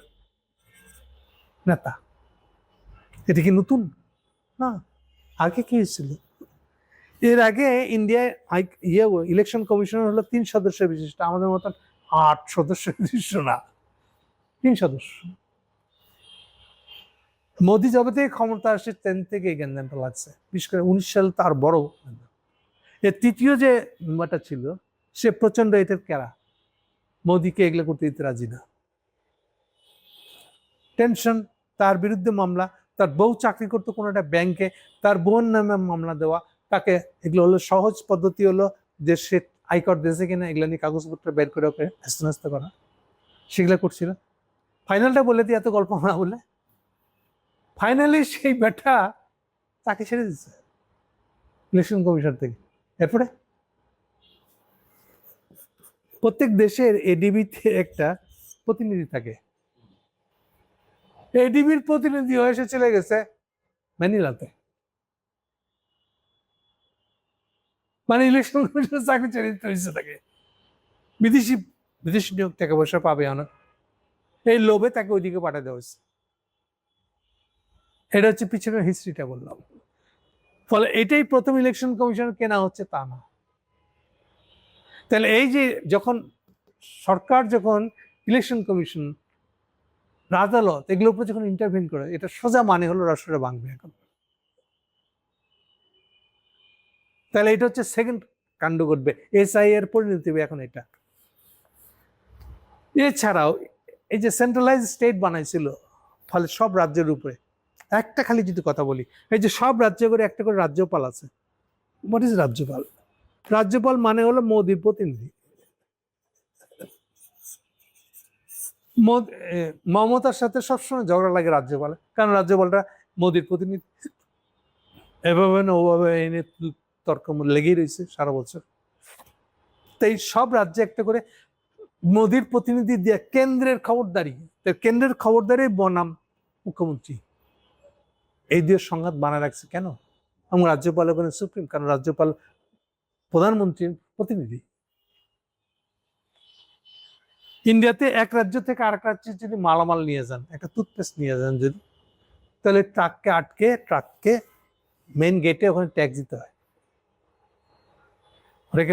নেতা। এটা কি নতুন? না, আগে কি হয়েছিল? এর আগে ইন্ডিয়ায় ইলেকশন কমিশনার হলো 3 সদস্য বিশিষ্ট, আমাদের মতন 8 সদস্য বিশিষ্ট না, 3 সদস্য। মোদি যবে থেকে ক্ষমতা আসে তেন থেকে এই গ্যাঞ্জামটা লাগছে, বিশেষ করে 19 সাল তার বড়। এর তৃতীয় যে মেম্বারটা ছিল সে প্রচন্ড এটার কেরা, মোদিকে এগুলো করতে দিতে রাজি না। টেনশন, তার বিরুদ্ধে মামলা, তার বউ চাকরি করতো কোনো একটা ব্যাংকে, তার বোন নামে মামলা দেওয়া। তাকে এগুলো হলো সহজ পদ্ধতি, হলো যে সে আয়কর দিয়েছে কিনা এগুলো নিয়ে কাগজপত্র বের করে ওকে হেস্তনেস্ত করা, সেগুলো করছিল। ফাইনালটা বলে দিয়ে এত গল্প না বলে, ফাইনালি সেই ব্যাটা তাকে ছেড়ে দিচ্ছে ইলেকশন কমিশন থেকে। এরপরে প্রত্যেক দেশের এডিবিতে একটা প্রতিনিধি থাকে। এডিবির প্রতিনিধি হয়ে এসে চলে গেছে ম্যানিলাতে, মানে ইলেকশন কমিশনের চাকরি ছেড়ে দিতে হয়েছে তাকে। বিদেশি বিদেশি নিয়োগ টাকা পয়সা পাবে অনেক, এই লোভে তাকে ওইদিকে পাঠিয়ে দেওয়া হয়েছে। এটা হচ্ছে পিছনের হিস্ট্রিটা বললাম। ফলে এটাই প্রথম ইলেকশন কমিশন কেনা হচ্ছে তা না। তাহলে এই যে যখন সরকার, যখন ইলেকশন কমিশন, আদালত এগুলোর উপর যখন ইন্টারভিন করে, এটা সোজা মানে হলো রাষ্ট্রটা ভাঙবে এখন। তাহলে এটা হচ্ছে সেকেন্ড কাণ্ড ঘটবে, এসআই এর পরিণতি হবে এখন এটা। এছাড়াও এই যে সেন্ট্রালাইজ স্টেট বানাইছিল, ফলে সব রাজ্যের উপরে একটা খালি যদি কথা বলি, এই যে সব রাজ্য করে একটা করে রাজ্যপাল আছে। হোয়াট ইজ রাজ্যপাল? রাজ্যপাল মানে হলো মোদির প্রতিনিধি। মমতার সাথে সবসময় ঝগড়া লাগে রাজ্যপাল, কারণ রাজ্যপালটা মোদির প্রতিনিধি। এভাবে না ওভাবে এনে তর্ক লেগেই রয়েছে সারা বছর। তাই সব রাজ্যে একটা করে মোদির প্রতিনিধি দিয়ে কেন্দ্রের খবরদারি, কেন্দ্রের খবরদারি বনাম মুখ্যমন্ত্রী, এই দিয়ে সংঘাত বানায় রাখছে কেন? এবং রাজ্যপাল ওখানে সুপ্রিম, কারণ রাজ্যপাল প্রধানমন্ত্রীর প্রতিনিধি। ইন্ডিয়াতে এক রাজ্য থেকে আরেক রাজ্যে যদি মালামাল নিয়ে যান, একটা টুথপেস্ট নিয়ে যান যদি, তাহলে ট্রাককে মেন গেটে ওখানে ট্যাক্স দিতে হয়।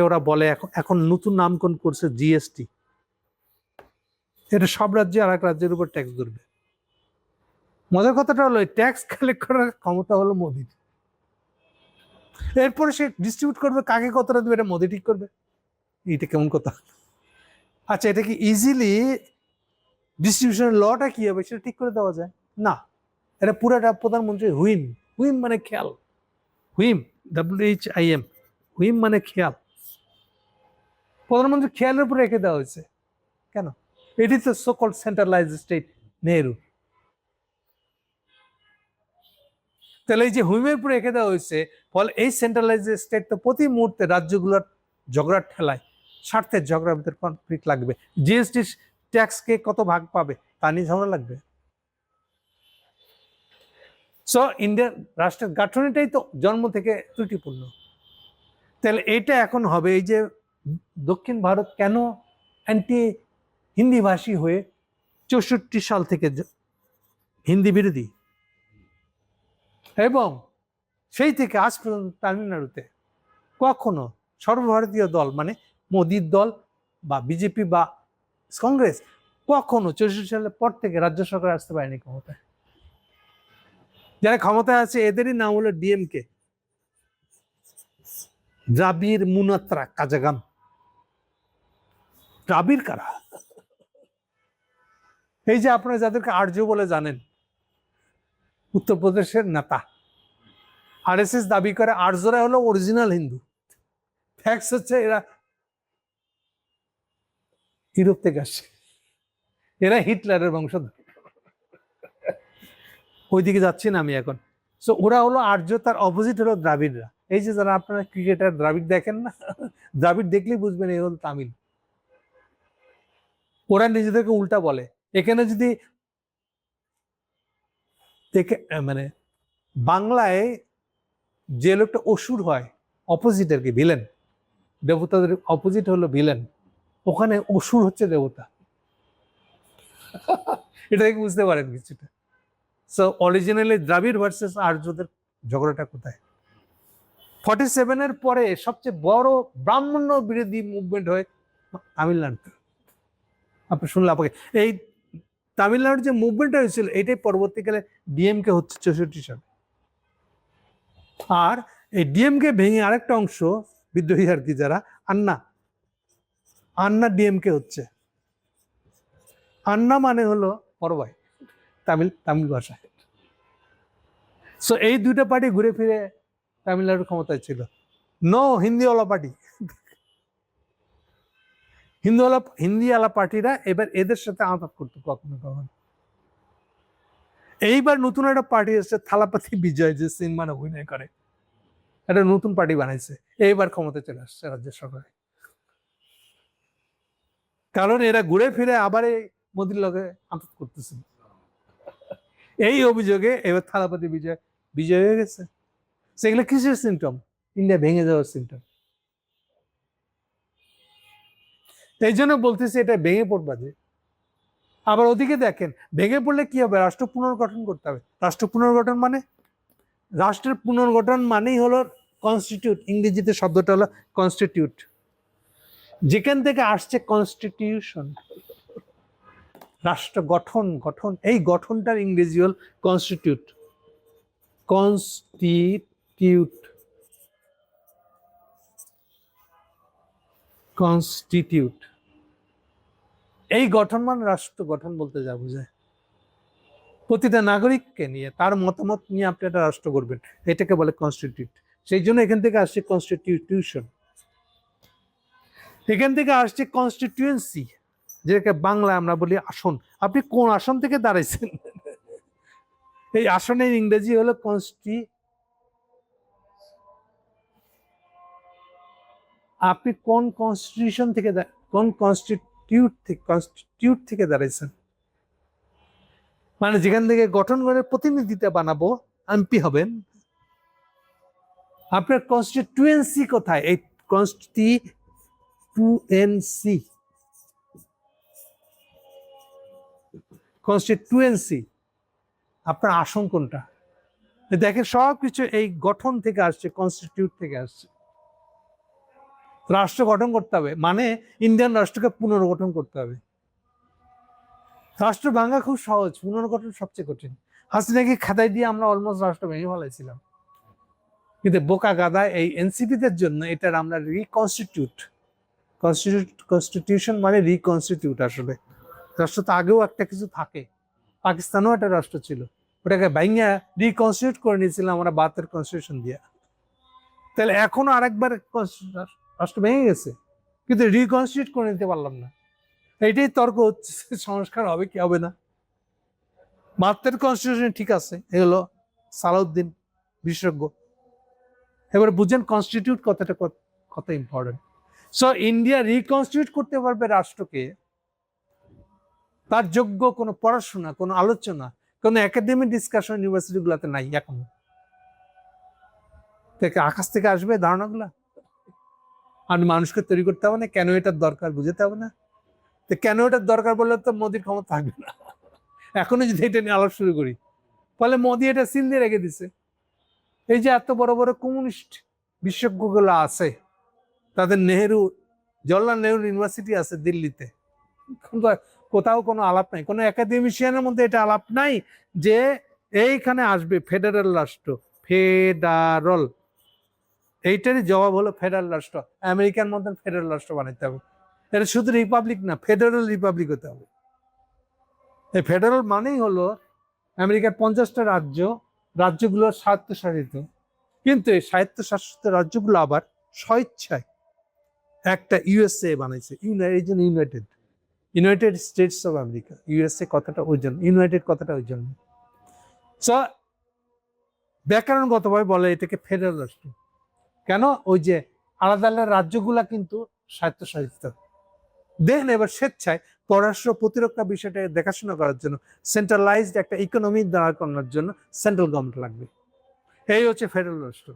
ওরা বলে এখন নতুন নামকরণ করছে জিএসটি। এটা সব রাজ্যে আরেক রাজ্যের উপর ট্যাক্স ধরবে। মজার কথাটা হলো ট্যাক্স কালেক্ট করার ক্ষমতা হলো মোদির। এরপরে সে ডিস্ট্রিবিউট করবে, কাকে কতটা দেবে এটা মোদি ঠিক করবে। এটা কেমন কথা? আচ্ছা, এটা কি ইজিলি ডিস্ট্রিবিউশনের লটা কি হবে সেটা ঠিক করে দেওয়া যায় না। এটা পুরাটা প্রধানমন্ত্রী হুইম। হুইম মানে খেয়াল, হুইম, WHIM, হুইম মানে খেয়াল। প্রধানমন্ত্রী খেয়ালের উপরে রেখে দেওয়া হয়েছে কেন? এটি তো so called centralise state Nehru. তাহলে এই যে হুইমের উপরে রেখে দেওয়া হয়েছে, ফলে এই সেন্ট্রালাইজ স্টেট তো প্রতি মুহূর্তে রাজ্যগুলোর ঝগড়ার ঠেলায়, স্বার্থের ঝগড়ার ভিতরে কনফ্লিক্ট লাগবে। জিএসটি ট্যাক্স কে কত ভাগ পাবে তা নিয়ে ঝগড়া লাগবে। সো ইন্ডিয়ার রাষ্ট্রের গাঠনিটাই তো জন্ম থেকে ত্রুটিপূর্ণ। তাহলে এটা এখন হবে, এই যে দক্ষিণ ভারত কেন অ্যান্টি হিন্দি ভাষী হয়ে 64 সাল থেকে হিন্দি বিরোধী, এবং সেই থেকে আজ পর্যন্ত তামিলনাড়ুতে কখনো সর্বভারতীয় দল মানে মোদির দল বা বিজেপি বা কংগ্রেস কখনো 64 সালের পর থেকে রাজ্য সরকার আসতে পারেনি ক্ষমতায়। যারা ক্ষমতায় আছে এদেরই নাম হলো ডিএমকে, দ্রাবিড় মুনাত্রা কাজাগাম। দ্রাবিড় কারা? এই যে আপনারা যাদেরকে আর্য বলে জানেন, উত্তরপ্রদেশের নেতা, আরএসএস দাবি করে আর্যরা হলো অরিজিনাল হিন্দু। ফ্যাক্টস হচ্ছে এরা ইউরোপ থেকে আসছে, এরা হিটলারের বংশধর। ওইদিকে যাচ্ছি না আমি এখন। সো ওরা হলো আর্য, তার অপোজিট হলো দ্রাবিড়রা। এই যে যারা আপনারা ক্রিকেটার দ্রাবিড় দেখেন না, দ্রাবিড় দেখলেই বুঝবেন এই হলো তামিল। ওরা নিজেদেরকে উল্টা বলে। এখানে যদি মানে বাংলায় যে লোকটা অসুর হয়, অপোজিট আর কি, ভিলেন, দেবতাদের অপোজিট হলো ভিলেন, ওখানে অসুর হচ্ছে দেবতা। এটা থেকে বুঝতে পারেন কিছুটা। সো অরিজিনালি দ্রাবিড় ভার্সেস আর্যদের ঝগড়াটা কোথায়? 47-এর পরে সবচেয়ে বড় ব্রাহ্মণ্য বিরোধী মুভমেন্ট হয় তামিলনাড়ুতে। আপনি শুনলে আপনাকে, এই তামিলনাড়ুর যে মুভমেন্টটা হয়েছিল এটাই পরবর্তীকালে ডিএমকে হচ্ছে 64 সালে। আর এই ডিএমকে ভেঙে আরেকটা অংশ বিদ্রোহী আর কি, যারা আন্না ডিএমকে হচ্ছে। আন্না মানে হলো বড় ভাই তামিল ভাষায়। সো এই দুইটা পার্টি ঘুরে ফিরে তামিলনাড়ুর ক্ষমতায় ছিল। নো হিন্দিওয়ালা পার্টি, হিন্দিওয়ালা পার্টিরা এবার এদের সাথে আঘাত করতো কখনো কখনো। এইবার নতুন একটা পার্টি এসছে, থালাপাতি বিজয়, যে সিনেমা অভিনয় করে, একটা নতুন পার্টি বানাইছে, এইবার ক্ষমতায় চলে আসছে রাজ্য সরকারে। কারণ এরা ঘুরে ফিরে আবার এই মোদির লগে আঘাত করতেছে। এই অভিযোগে এবার থালাপাতি বিজয় হয়ে গেছে। সেগুলো কিসের সিমটম? ইন্ডিয়া ভেঙে যাওয়ার সিমটম। এই জন্য বলতেছি এটা ভেঙে পড়বা যে। আবার ওদিকে দেখেন, ভেঙে পড়লে কি হবে? রাষ্ট্র পুনর্গঠন করতে হবে। রাষ্ট্র পুনর্গঠন মানে, রাষ্ট্রের পুনর্গঠন মানেই হলো কনস্টিটিউট, ইংরেজিতে শব্দটা হলো কনস্টিটিউট, যেখান থেকে আসছে কনস্টিটিউশন, রাষ্ট্র গঠন। গঠন, এই গঠনটার ইংরেজি হল কনস্টিটিউট। কনস্টিটিউট, কনস্টিটিউট, এই গঠন মানে রাষ্ট্র গঠন বলতে যা বোঝায়। প্রতিটা নাগরিককে নিয়ে, তার মতামত নিয়ে আপনি একটা রাষ্ট্র করবেন, এটাকে বলে কনস্টিটিউট। সেই জন্য এখান থেকে আসছে কনস্টিটিউশন, এখান থেকে আসছে কনস্টিটিউয়েন্সি, যেটাকে বাংলা আমরা বলি আসন। আপনি কোন আসন থেকে দাঁড়াইছেন? এই আসনের ইংরেজি হলো আপনি কোন কনস্টিটিউশন থেকে, কোন কনস্টিটিউট থেকে দাঁড়াইছেন, মানে যেখান থেকে গঠন করে প্রতিনিধিত্ব বানাবো, এমপি হবেন। আপনার কনস্টিটিউয়েন্সি কোথায়? এই কনস্টিটিউয়েন্সি, কনস্টিটিউয়েন্সি আপনার আসন কোনটা? দেখেন সবকিছু এই গঠন থেকে আসছে, কনস্টিটিউট থেকে আসছে। রাষ্ট্র গঠন করতে হবে মানে ইন্ডিয়ান রাষ্ট্রকে পুনর্গঠন করতে হবে। রাষ্ট্র ভাঙা খুব সহজ, পুনর্গঠন সবচেয়ে কঠিন। হাসিনাকে খেদাই দিয়ে আমরা অলমোস্ট রাষ্ট্র ভেঙে ফেলাইছিলাম, কিন্তু বোকা গাদা এই এনসিপিদের জন্য এটার আমরা কনস্টিটিউশন মানে রিকনস্টিটিউট। আসলে রাষ্ট্র তো আগেও একটা কিছু থাকে, পাকিস্তানও একটা রাষ্ট্র ছিল, ওটাকে ভাঙিয়া রিকনস্টিটিউট করে নিয়েছিলাম আমরা 72 কনস্টিটিউশন দিয়ে। তাহলে এখনো আরেকবার রাষ্ট্র ভেঙে গেছে, কিন্তু রিকনস্টিটিউট করে নিতে পারলাম না। এইটাই তর্ক হচ্ছে, সংস্কার হবে কি হবে না। 72 কনস্টিটিউশন ঠিক আছে, এগুলো সালাউদ্দিন বিশেষজ্ঞ। এবার বুঝেন কনস্টিটিউট কথাটা কত ইম্পর্টেন্ট। সো ইন্ডিয়া রিকনস্টিটিউট করতে পারবে রাষ্ট্রকে, তার যোগ্য কোনো পড়াশোনা, কোনো আলোচনা, কোনো একাডেমিক ডিসকাশন ইউনিভার্সিটি গুলাতে নাই এখনো। আকাশ থেকে আসবে ধারণাগুলা? আপনি মানুষকে তৈরি করতে হবে না, কেন এটার দরকার বুঝতে হবে না? তো কেন এটার দরকার বললে তো মোদির ক্ষমতা থাকবে না। এখনো যদি এটা নিয়ে আলোচনা শুরু করি, ফলে মোদি এটা সিল দিয়ে রেখে দিছে। এই যে এত বড় বড় কমিউনিস্ট বিশেষজ্ঞগুলো আছে, তাদের জওয়াহরলাল নেহরু ইউনিভার্সিটি আছে দিল্লিতে, কোথাও কোনো আলাপ নাই, কোনো একাডেমিশিয়ানের মধ্যে এটা আলাপ নাই যে এইখানে আসবে ফেডারেল রাষ্ট্র। ফেডারেল, এইটারই জবাব হলো ফেডারেল রাষ্ট্র। আমেরিকার মধ্যে ফেডারেল রাষ্ট্র বানাইতে হবে। এটা শুধু রিপাবলিক না, ফেডারেল রিপাবলিক হতে হবে। এই ফেডারেল মানেই হলো আমেরিকার 50টা রাজ্য, রাজ্যগুলো স্বায়ত্তশাসিত, কিন্তু এই স্বায়ত্তশাসিত রাজ্যগুলো আবার স্বেচ্ছায় একটা ইউএসএ বানাইছে। United states of America. USA কথাটা ওই জন্য, ইউনাইটেড কথাটা ওই জন্য। সো ব্যাকরণগতভাবে বলে এটাকে ফেডারেল রাষ্ট্র। কেন? ওই যে আলাদা আলাদা রাজ্যগুলা কিন্তু স্বায়ত্তশাসিত। দেখেন এবার স্বেচ্ছায় পররাষ্ট্র প্রতিরক্ষা বিষয়টা দেখাশোনা করার জন্য, সেন্ট্রালাইজড একটা ইকোনমি দাঁড় করানোর জন্য সেন্ট্রাল গভর্নমেন্ট লাগবে। এই হচ্ছে ফেডারেল রাষ্ট্র।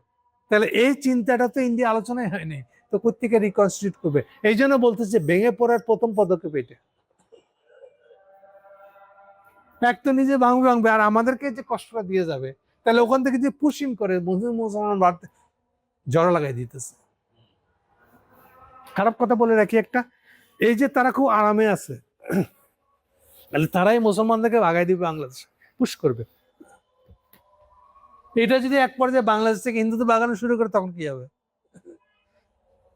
তাহলে এই চিন্তাটা তো ইন্ডিয়া আলোচনায় হয়নি, তো কোত্থেকে রিকনস্টিটিউট করবে? এই জন্য বলতেছে ভেঙে পড়ার প্রথম পদক্ষেপ এটা। এক তো নিজে ভাঙবে, আর আমাদেরকে যে কষ্টটা দিয়ে যাবে, তাহলে ওখান থেকে যে পুশিং করে মুসলমান বাড়তে জড়ো লাগাই দিতেছে। খারাপ কথা বলে রাখি একটা, এই যে তারা খুব আরামে আছে, তাহলে তারাই মুসলমানদেরকে ভাগাই দিবে, বাংলাদেশ পুশ করবে। এটা যদি এক পর্যায়ে বাংলাদেশ থেকে হিন্দুদের বাগানো শুরু করে, তখন কি হবে?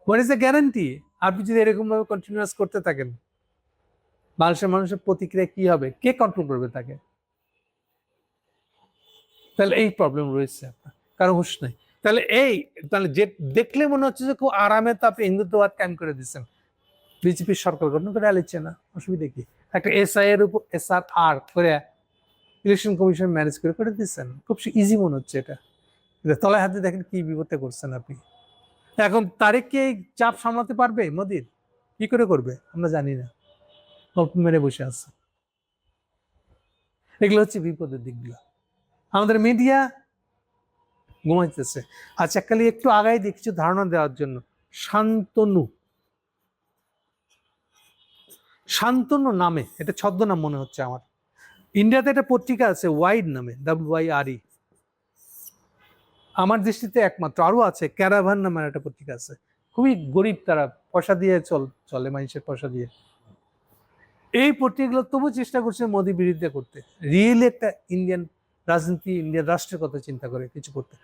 What is the guarantee? আপনি যদি এরকম ভাবে কন্টিনিউয়াস করতে থাকেন, বাংলাদেশের মানুষের প্রতিক্রিয়া কি হবে? কে কন্ট্রোল করবে তাকে? তাহলে এই প্রবলেম রয়েছে আপনার, কারো হুঁশ নাই। তাহলে যে দেখলে মনে হচ্ছে যে খুব আরামে তো আপনি হিন্দুত্ববাদ কায়েম করে দিচ্ছেন, বিজেপির সরকার গঠন করে আলিচ্ছে না, অসুবিধা কি? একটা এসআই এর উপর SRR করে ইলেকশন কমিশন ম্যানেজ করে দিচ্ছেন, খুব ইজি মনে হচ্ছে এটা। তলায় হাতে দেখেন কি বিপদে করছেন আপনি। এখন তারেককে এই চাপ সামলাতে পারবে মোদির? কি করে করবে আমরা জানি না, গল্প মেরে বসে আছে। এগুলো হচ্ছে বিপদের দিকগুলো। আমাদের মিডিয়া ঘুমাইতেছে। আচ্ছা, এককালে একটু আগাই দিই কিছু ধারণা দেওয়ার জন্য। শান্তনু, শান্তনু নামে, এটা ছদ্মনাম মনে হচ্ছে আমার। ইন্ডিয়াতে একটা পত্রিকা আছে ওয়াইড নামে, WYRE, আমার দৃষ্টিতে একমাত্র। আরো আছে, ক্যারাভান নামের একটা পত্রিকা আছে, খুবই গরিব, তারা পয়সা দিয়ে চলে মানুষের পয়সা দিয়ে। এই পত্রিকাগুলো তবু চেষ্টা করছে মোদী বিরোধিতা করতে, রিয়েলি একটা ইন্ডিয়ান রাজনীতি, ইন্ডিয়ান রাষ্ট্রের কথা চিন্তা করে কিছু করতে।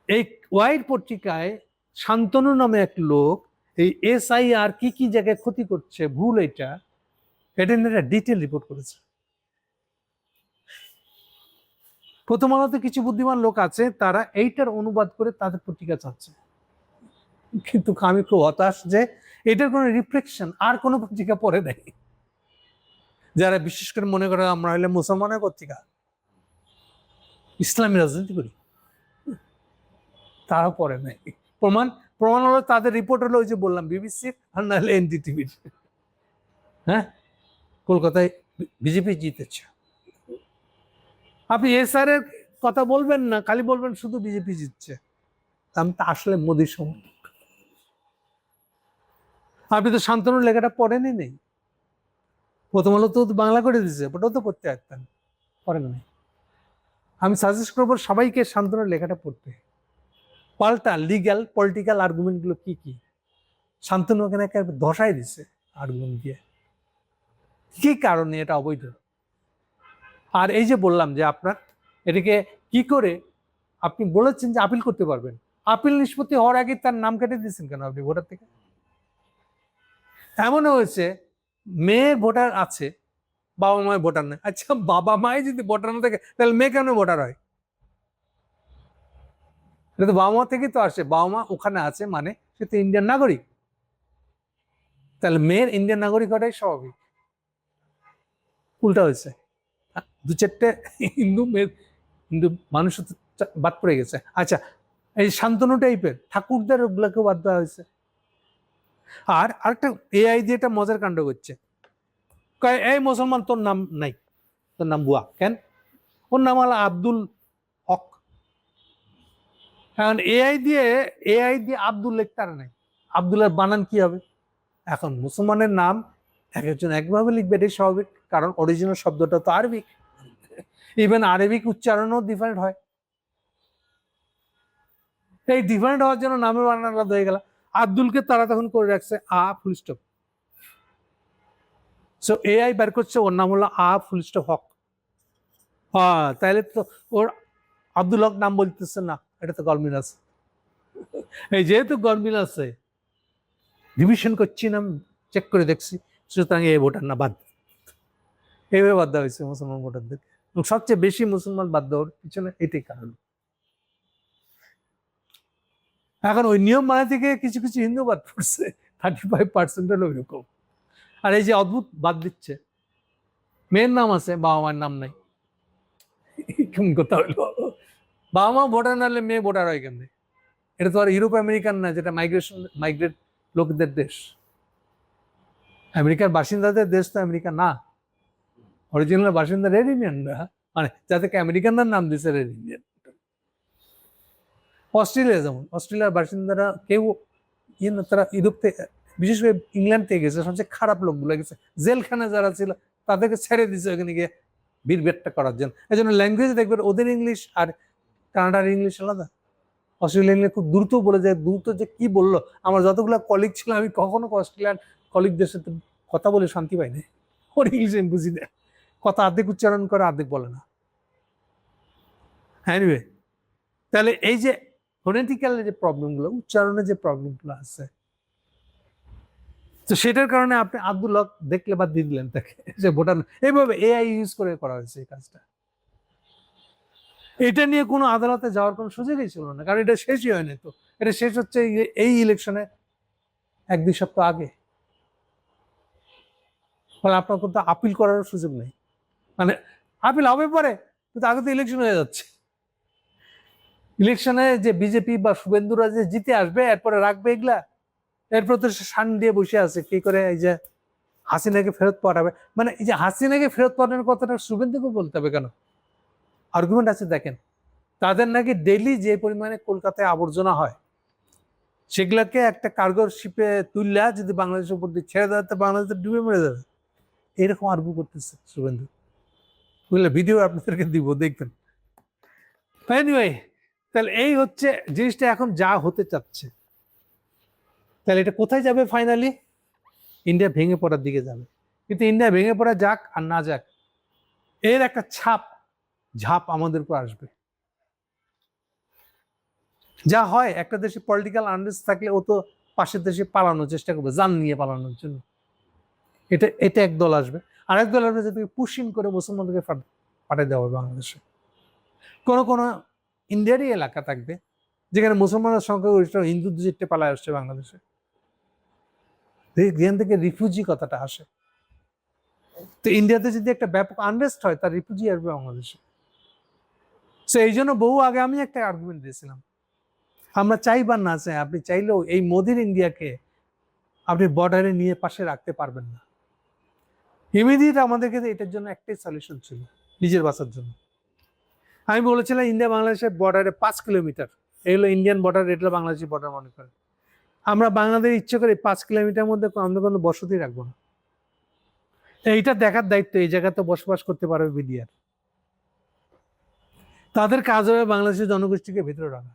এই ওয়াইড পত্রিকায় শান্তনু নামে এক লোক এই SIR কি কি জায়গায় ক্ষতি করছে, ভুল, এটা নিয়ে একটা ডিটেল রিপোর্ট করেছে। প্রথম আলোতে কিছু বুদ্ধিমান লোক আছে, তারা এইটার অনুবাদ করে তাদের পত্রিকা চাচ্ছে, কিন্তু আমি খুব হতাশ যে এটার কোনো রিফ্লেকশন আর কোনো পত্রিকা পড়ে দেয়। যারা বিশেষ করে মনে করে আমরা হলে মুসলমানের পত্রিকা, ইসলামী রাজনীতি করি, তারা পড়ে নাই। প্রমাণ হলো তাদের রিপোর্ট হলো ওই যে বললাম বিবিসির, আর নাহলে NDTV-র। হ্যাঁ, কলকাতায় বিজেপি জিতেছে। আপনি SR এর কথা বলবেন না, খালি বলবেন শুধু বিজেপি জিতছে, আমি তো আসলে মোদীর সমর্থক। আপনি তো শান্তনুর লেখাটা পড়েনি নেই, প্রথম আলো তো বাংলা করে দিয়েছে, ওটাও তো পড়তে পারতেন, পড়েন নাই। আমি সাজেস্ট করবো সবাইকে শান্তনুর লেখাটা পড়তে, পাল্টা লিগ্যাল পলিটিক্যাল আর্গুমেন্টগুলো কি কি শান্তনু ওখানে ধসাই দিছে আর্গুমেন্ট দিয়ে, কি কারণে এটা অবৈধ। আর এই যে বললাম যে আপনার এটাকে কি করে আপনি বলেছেন যে আপিল করতে পারবেন, আপিল নিষ্পত্তি হওয়ার আগে তার নাম কেটে দিয়েছেন কেন আপনি ভোটার থেকে? এমন হয়েছে মেয়ে ভোটার আছে, বাবা মায়ের ভোটার নেই। আচ্ছা, বাবা মাই যদি ভোটার না থাকে তাহলে মেয়ে কেন ভোটার হয়? এটা তো বাবা মা থেকেই তো আসে, বাবা মা ওখানে আছে মানে সে তো ইন্ডিয়ান নাগরিক, তাহলে মেয়ের ইন্ডিয়ান নাগরিক হওয়াটাই স্বাভাবিক। উল্টা হয়েছে, দু চারটে হিন্দু মানুষ বাদ পড়ে গেছে। আচ্ছা, এই শান্তনু টাইপের ঠাকুরদের ওগুলোকেও বাদ দেওয়া হয়েছে। আর আরেকটা AI দিয়ে একটা মজার কাণ্ড করছে, এই মুসলমান তোর নাম নাই, তোর নাম বুয়া কেন? ওর নাম হলো আব্দুল হক। এখন AI দিয়ে আব্দুল লিখতে আর নাই, আব্দুলের বানান কি হবে? এখন মুসলমানের নাম এক একজন একভাবে লিখবে, এটাই স্বাভাবিক, কারণ অরিজিনাল শব্দটা তো আরবিক, ইভেন আরবিক উচ্চারণও ডিফারেন্ট হয়। এই ডিফারেন্ট হওয়ার জন্য নামের বানান আলাদা হয়ে গেল। আব্দুলকে তারা তখন করে রাখছে ফুল স্টপ। সো AI বের করছে ওর নাম হলো ফুল স্টপ হক। হ্যাঁ, তাহলে তো ওর আব্দুল হক নাম বলতেছে না, এটা তো গরমিল আছে। এই যেহেতু গরমিল আছে, ডিভিশন করছি না, চেক করে দেখছি, সুতরাং এই ভোটার না বাদ, এইভাবে বাদ দেওয়া হয়েছে মুসলমান ভোটারদের। সবচেয়ে বেশি মুসলমান বাদ দেওয়ার পিছনে এটাই কারণ। এখন ওই নিয়ম মানে থেকে কিছু কিছু হিন্দু বাদ পড়ছে, 35% হলো ওইরকম। আর এই যে অদ্ভুত বাদ দিচ্ছে, মেয়ের নাম আছে বাবা মায়ের নাম নাই, কেমন কথা হইলো? বাবা মা ভোটার না হলে মেয়ে ভোটার হয় কেন? এটা তো আর ইউরোপ আমেরিকান না, যেটা মাইগ্রেট লোকদের দেশ। আমেরিকার বাসিন্দাদের দেশ তো আমেরিকা না, অরিজিনাল বাসিন্দা রেড ইন্ডিয়ানরা, মানে যাদেরকে আমেরিকানদের নাম দিচ্ছে রেড ইন্ডিয়ান। অস্ট্রেলিয়া যেমন, অস্ট্রেলিয়ার বাসিন্দারা কেউ তারা ইউরোপ থেকে, বিশেষ করে ইংল্যান্ড থেকে গেছে, সবচেয়ে খারাপ লোকগুলো গেছে, জেলখানে যারা ছিল তাদেরকে ছেড়ে দিচ্ছে ওখানে গিয়ে বীরবেটটা করার জন্য। এই জন্য ল্যাঙ্গুয়েজ দেখবেন ওদের ইংলিশ আর কানাডার ইংলিশ আলাদা। অস্ট্রেলিয়ান ইংলিশ খুব দ্রুত বলে যায়, দ্রুত যে কি বললো। আমার যতগুলো কলিগ ছিল, আমি কখনো অস্ট্রেলিয়ান কলিগদের সাথে কথা বলে শান্তি পাই না, ওর ইংলিশ আমি বুঝি না, কথা আর্ধেক উচ্চারণ করে আর্ধেক বলে না। এনিওয়ে, তাহলে এই যে ফোনেটিক্যাল যে প্রবলেমগুলো, উচ্চারণের যে প্রবলেমগুলো আছে, তো সেটার কারণে আপনি আব্দুল হক দেখলে বাদ দিয়ে দিলেন তাকে, যে ভোটার। এইভাবে AI ইউজ করে করা হয়েছে এই কাজটা। এটা নিয়ে কোনো আদালতে যাওয়ার কোনো সুযোগই ছিল না, কারণ এটা শেষই হয়নি। তো এটা শেষ হচ্ছে এই ইলেকশনে 1-2 সপ্তাহ আগে, ফলে আপনার কিন্তু আপিল করার সুযোগ নেই। মানে আপিল হবে পরে, কিন্তু আগে তো ইলেকশন হয়ে যাচ্ছে। ইলেকশনে যে বিজেপি বা শুভেন্দুরা যে জিতে আসবে, এরপরে রাখবে এগুলা, এরপর তো শান দিয়ে বসে আছে কি করে এই যে হাসিনাকে ফেরত পাঠাবে। মানে এই যে হাসিনাকে ফেরত পাঠানোর কথাটা শুভেন্দুকে বলতে হবে কেন? আর্গুমেন্ট আছে, দেখেন, তাদের নাকি ডেইলি যে পরিমাণে কলকাতায় আবর্জনা হয়, সেগুলাকে একটা কার্গো শিপে তুললে যদি বাংলাদেশের উপর দিয়ে ছেড়ে দেওয়া, তো বাংলাদেশে ডুবে মরে যাবে। এরকম আর্গু করতেছে শুভেন্দু, বুঝলে? ভিডিও আপনাদেরকে দিব, দেখবেন। এনিওয়ে, তাহলে এই হচ্ছে জিনিসটা এখন যা হতে চাচ্ছে। তাহলে এটা কোথায় যাবে ফাইনালি? ইন্ডিয়া ভেঙে পড়ার দিকে যাবে। কিন্তু ইন্ডিয়া ভেঙে পড়া যাক আর না যাক, এর একটা ঝাপ আমাদের উপর আসবে। যা হয়, একটা দেশে পলিটিক্যাল আনরেস্ট থাকলে ও তো পাশের দেশে পালানোর চেষ্টা করবে, জান নিয়ে পালানোর জন্য। এটা এক দল আসবে। আরেক দল আসবে যাদেরকে পুশিং করে মুসলমানদেরকে পাঠিয়ে দেওয়া হবে বাংলাদেশে। কোনো ইন্ডিয়ারই এলাকা থাকবে যেখানে মুসলমানের সংখ্যা হিন্দু দু চারটে পালায় আসছে বাংলাদেশে, যেখান থেকে রিফিউজি কথাটা আসে। তো ইন্ডিয়াতে যদি একটা ব্যাপক আনরেস্ট হয়, তার রিফিউজি আসবে বাংলাদেশে। সো এই জন্য বহু আগে আমি একটা আর্গুমেন্ট দিয়েছিলাম, আমরা চাই বা না চাই, আপনি চাইলেও এই মোদির ইন্ডিয়াকে আপনি বর্ডারে নিয়ে পাশে রাখতে পারবেন না। ইমিডিয়েট আমাদেরকে এটার জন্য একটাই সলিউশন ছিল, নিজের বাঁচার জন্য। আমি বলেছিলাম ইন্ডিয়া বাংলাদেশের বর্ডারে 5 কিলোমিটার, এগুলো ইন্ডিয়ান বর্ডার, এটা বাংলাদেশি বর্ডার মনে করেন। আমরা বাংলাদেশ ইচ্ছে করে 5 কিলোমিটার মধ্যে আমরা কোনো বসতি রাখবো না। এইটা দেখার দায়িত্ব এই জায়গাতে বসবাস করতে পারবে বিডিআর। তাদের কাজ হবে বাংলাদেশের জনগোষ্ঠীকে ভিতরে রাখা।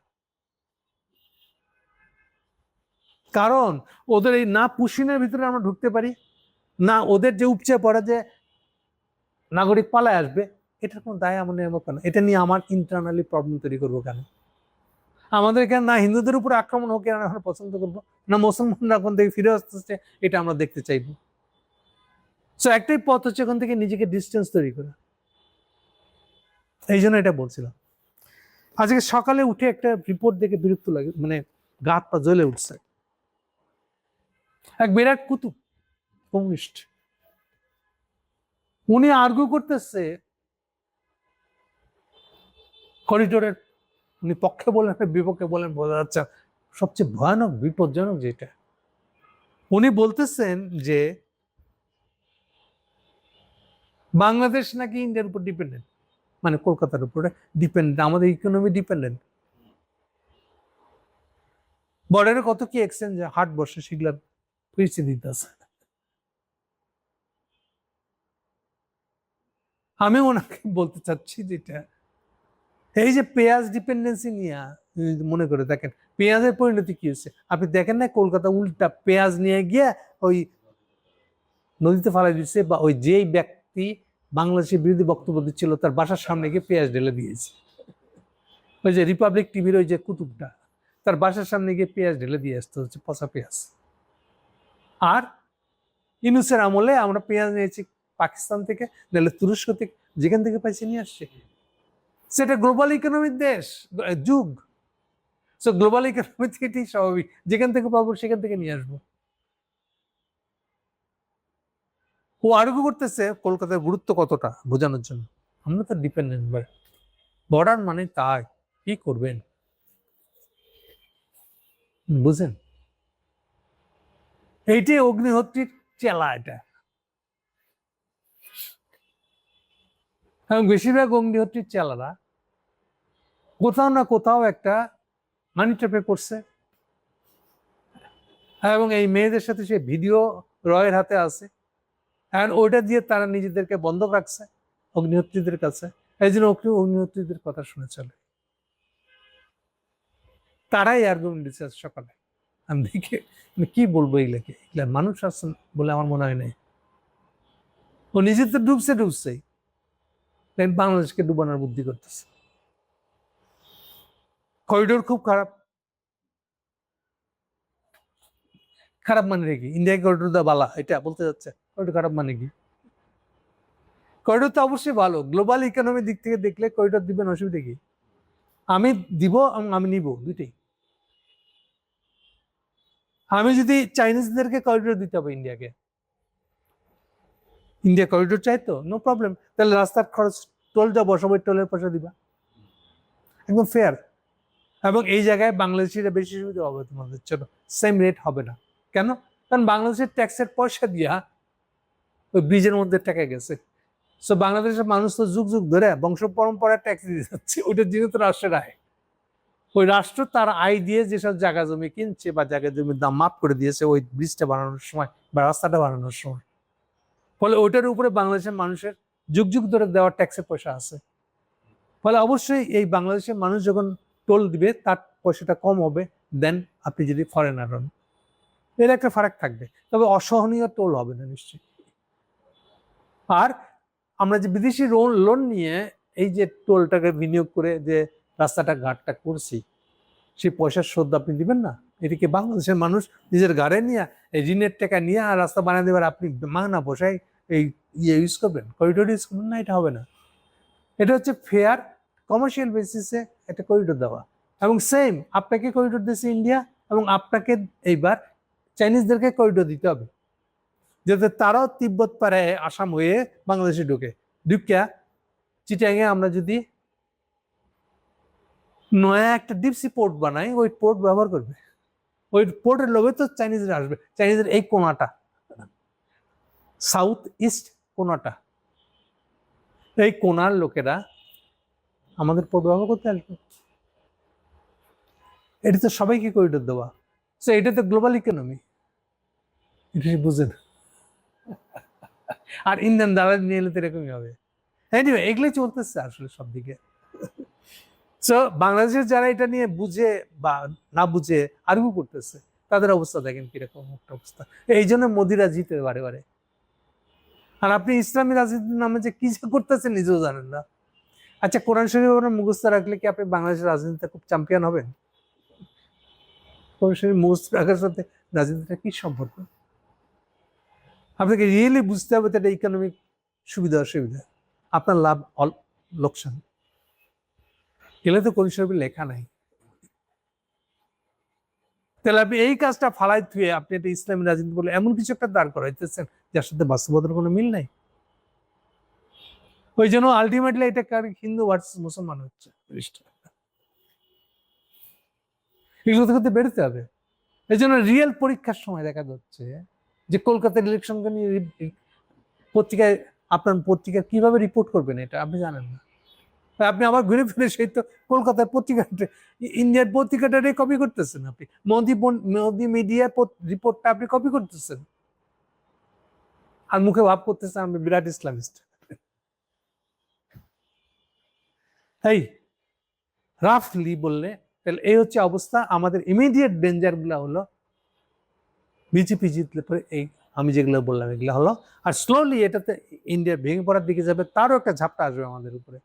কারণ ওদের এই না পুশিনের ভিতরে আমরা ঢুকতে পারি, না ওদের যে উপচে পড়ে যে নাগরিক পালায় আসবে, এটার কোনো দায় আমার নেব কেন? এটা নিয়ে আমার ইন্টারনালি প্রবলেম তৈরি করবো কেন? আমাদের এখানে না হিন্দুদের উপর আক্রমণ হোক, আমরা পছন্দ করবো না মুসলমানরা এখন থেকে ফিরে আসতেছে, এটা আমরা দেখতে চাইবো। সো একটাই পথ হচ্ছে এখান থেকে নিজেকে ডিস্টেন্স তৈরি করা। এই জন্য এটা বলছিলাম। আজকে সকালে উঠে একটা রিপোর্ট দেখে বিরক্ত লাগে, মানে গা হাত পা জ্বলে উঠছে। এক বিরাট কুতুব কমিউনিস্ট, উনি আর্গু করতেছে করিডোরের, উনি পক্ষে বলেন বিপক্ষে বলেন বোঝা যাচ্ছে। সবচেয়ে ভয়ানক বিপজ্জনক যেটা, উনি বলতেছেন যে বাংলাদেশ নাকি ইন্ডিয়ার উপর ডিপেন্ডেন্ট, মানে কলকাতার উপরে ডিপেন্ডেন্ট, আমাদের ইকোনমি ডিপেন্ডেন্ট। বর্ডারে কত কি এক্সচেঞ্জ হাট বসে, সেগুলার পরিস্থিতি দিতেছে। আমি ওনাকে বলতে চাচ্ছি যেটা, এই যে পেঁয়াজ ডিপেন্ডেন্সি নিয়ে মনে করে দেখেন পেঁয়াজের পরিণতি কি হচ্ছে। আপনি দেখেন না কলকাতা উল্টা পেঁয়াজ নিয়ে গিয়ে ওই নদীতে ফালাই দিচ্ছে, বা ওই যেই ব্যক্তি বাংলাদেশের বিরোধী বক্তব্য দিচ্ছিল তার বাসার সামনে গিয়ে পেঁয়াজ ঢেলে দিয়েছে। ওই যে রিপাবলিক টিভির ওই যে কুতুবটা, তার বাসার সামনে গিয়ে পেঁয়াজ ঢেলে দিয়ে আসতে হচ্ছে, পচা পেঁয়াজ। আর ইউনূসের আমলে আমরা পেঁয়াজ নিয়েছি পাকিস্তান থেকে, নাহলে তুরস্ক থেকে, যেখান থেকে পাইছি নিয়ে আসছে। সেটা গ্লোবাল ইকোনমির দেশ, যুগ। সো গ্লোবাল ইকোনমি থেকে ঠিক স্বাভাবিক, যেখান থেকে পাবো সেখান থেকে নিয়ে আসবো। ও আর্গু করতেছে কলকাতার গুরুত্ব কতটা বোঝানোর জন্য। আমরা তো ডিপেন্ডেন্ট, বর্ডার মানে তাই, কি করবেন বুঝেন? এইটাই অগ্নিহোত্রীর চেলা এটা, এবং বেশিরভাগ অগ্নিহোত্রীর চেলারা কোথাও না কোথাও একটা মানি ট্র্যাপে করছে, এবং এই মেয়েদের সাথে সে ভিডিও রয়ের হাতে আছে, আর ওইটা দিয়ে তারা নিজেদেরকে বন্ধক রাখছে অগ্নিহোত্রীদের কাছে। এই জন্য অগ্নিহোত্রীদের কথা শুনে চলে, তারাই আর্গুমেন্ট দিচ্ছে সকালে। আমি দেখে কি বলবো, এগুলাকে এগুলা মানুষ আছেন বলে আমার মনে হয় নাই। ও নিজে তো ডুবছেই, বাংলাদেশকে ডুবানোর বুদ্ধি করতেছে। করিডোর খুব খারাপ, খারাপ মানে কি? ইন্ডিয়া করিডোর দা বালা, এটা বলতে যাচ্ছে করিডোর খারাপ মানে কি? করিডোর তো অবশ্যই ভালো, গ্লোবাল ইকোনমির দিক থেকে দেখলে করিডোর দিবেন, অসুবিধা কি? আমি দিব এবং আমি নিব, দুইটাই। আমি যদি চাইনিজদেরকে করিডোর দিতে হবে ইন্ডিয়াকে, ইন্ডিয়া করিডোর চাইতো, নো প্রবলেম, তাহলে রাস্তার খরচ, টোল যাবো, সবাই টোলের পয়সা দিবা, একদম ফেয়ার। এবং এই জায়গায় বাংলাদেশিরা বেশি সুবিধা হবে তোমাদের জন্য, সেম রেট হবে না। কেন? কারণ বাংলাদেশের ট্যাক্সের পয়সা দিয়া ওই ব্রিজের মধ্যে টাকা গেছে। সো বাংলাদেশের মানুষ তো যুগ যুগ ধরে বংশ পরম্পরায় ট্যাক্স দিয়ে যাচ্ছে, ওইটার জন্য তো রাষ্ট্রের আয়। ওই রাষ্ট্র তার আয় দিয়ে যেসব জায়গা জমি কিনছে বা জায়গা জমির দাম মাফ করে দিয়েছে ওই ব্রিজটা বানানোর সময় বা রাস্তাটা বানানোর সময়, ফলে ওইটার উপরে বাংলাদেশের মানুষের যুগ যুগ ধরে দেওয়ার ট্যাক্সের পয়সা আছে। ফলে অবশ্যই এই বাংলাদেশের মানুষ যখন টোল দিবে তার পয়সাটা কম হবে দেন আপনি যদি ফরেনার হন, এর একটা ফারাক থাকবে, তবে অসহনীয় টোল হবে না নিশ্চয়ই। আর আমরা যে বিদেশি লোন নিয়ে এই যে টোলটাকে বিনিয়োগ করে যে রাস্তাটা ঘাটটা করছি, সেই পয়সার শোধ আপনি দিবেন না? এটিকে বাংলাদেশের মানুষ নিজের গাড়ি নিয়ে এই ঋণের টাকা নিয়ে আর রাস্তা বানিয়ে দেবার আপনি মাংনা বসাই এই ইউজ করবেন, করিডোর ইউজ করবেন না? এটা হবে না। এটা হচ্ছে ফেয়ার কমার্শিয়াল বেসিসে একটা করিডোর দেওয়া, এবং সেম আপনাকে করিডোর দিয়েছে ইন্ডিয়া, এবং আপনাকে এইবার চাইনিজদেরকে করিডোর দিতে হবে, যাতে তারাও তিব্বত পাড়ায় আসাম হয়ে বাংলাদেশে ঢুকিয়া চিটাঙে আমরা যদি নয়া একটা ডিপসি পোর্ট বানাই, ওই পোর্ট ব্যবহার করবে। ওই পোর্টের লোভে তো চাইনিজরা আসবে। চাইনিজের এই কোনাটা, সাউথ ইস্ট কোনাটা, এই কোনার লোকেরা আমাদের পোর্ট ব্যবহার করতে আসবে। এটা তো সবাইকে করিডোর দেওয়া, তো এটা তো গ্লোবাল ইকোনমি, এটা বুঝেন। আর ইন্ডিয়ান দালাল নিয়ে এলে তো এরকমই হবে। এনিওয়ে, এগুলোই চলতেছে আসলে সব দিকে। সো বাংলাদেশের যারা এটা নিয়ে বুঝে বা না বুঝে আর্গু করতেছে, তাদের অবস্থা দেখেন কিরকম একটা অবস্থা। এই জন্য মোদিরা জিতে বারে বারে। আর আপনি ইসলামী রাজনীতির নামে যে কি করতেছেন নিজেও জানেন না। আচ্ছা, কোরআন শরীফ আপনার মুখস্থ রাখলে কি আপনি বাংলাদেশের রাজনীতিতে খুব চ্যাম্পিয়ন হবেন? কোরআন শরীফ মুখস্থ রাখার সাথে রাজনীতিটা কি সম্পর্ক? আপনাকে রিয়েলি বুঝতে হবে এটা ইকোনমিক সুবিধা অসুবিধা, আপনার লাভ লোকসান, এগুলো তো কোরআন শরীফে লেখা নাই। তাহলে আপনি এই কাজটা ফালাই থুয়ে আপনি একটা ইসলামী রাজনীতি বলে এমন কিছু একটা দাঁড় করাইতেছেন যার সাথে বাস্তবতার কোনো মিল নাই। ওই জন্য আলটিমেটলি এটা হিন্দু ভার্সেস মুসলমান হচ্ছে। এগুলো থেকে বেরোতে হবে। এই জন্য রিয়েল পরীক্ষার সময় দেখা যাচ্ছে যে কলকাতার ইলেকশনকে নিয়ে পত্রিকায়, আপনার পত্রিকা কিভাবে রিপোর্ট করবেন এটা আপনি জানেন না। আপনি আবার ঘুরে ফিরে সেই তো কলকাতার পত্রিকাটা, ইন্ডিয়ার পত্রিকাটারে কপি করতেছেন আপনি। মোদি মিডিয়ার রিপোর্টটা আপনি কপি করতেছেন, আর মুখে ভাব করতেছেন আমি বিরাট ইসলামিস্ট। এই রাফলি বললে তাহলে এই হচ্ছে অবস্থা। আমাদের ইমিডিয়েট ডেঞ্জার গুলা হলো বিজেপি জিতলে পরে এই আমি যেগুলো বললাম এগুলো হলো, আর স্লোলি এটাতে ইন্ডিয়া ভেঙে পড়ার দিকে যাবে, তারও একটা ঝাপটা আসবে আমাদের উপরে।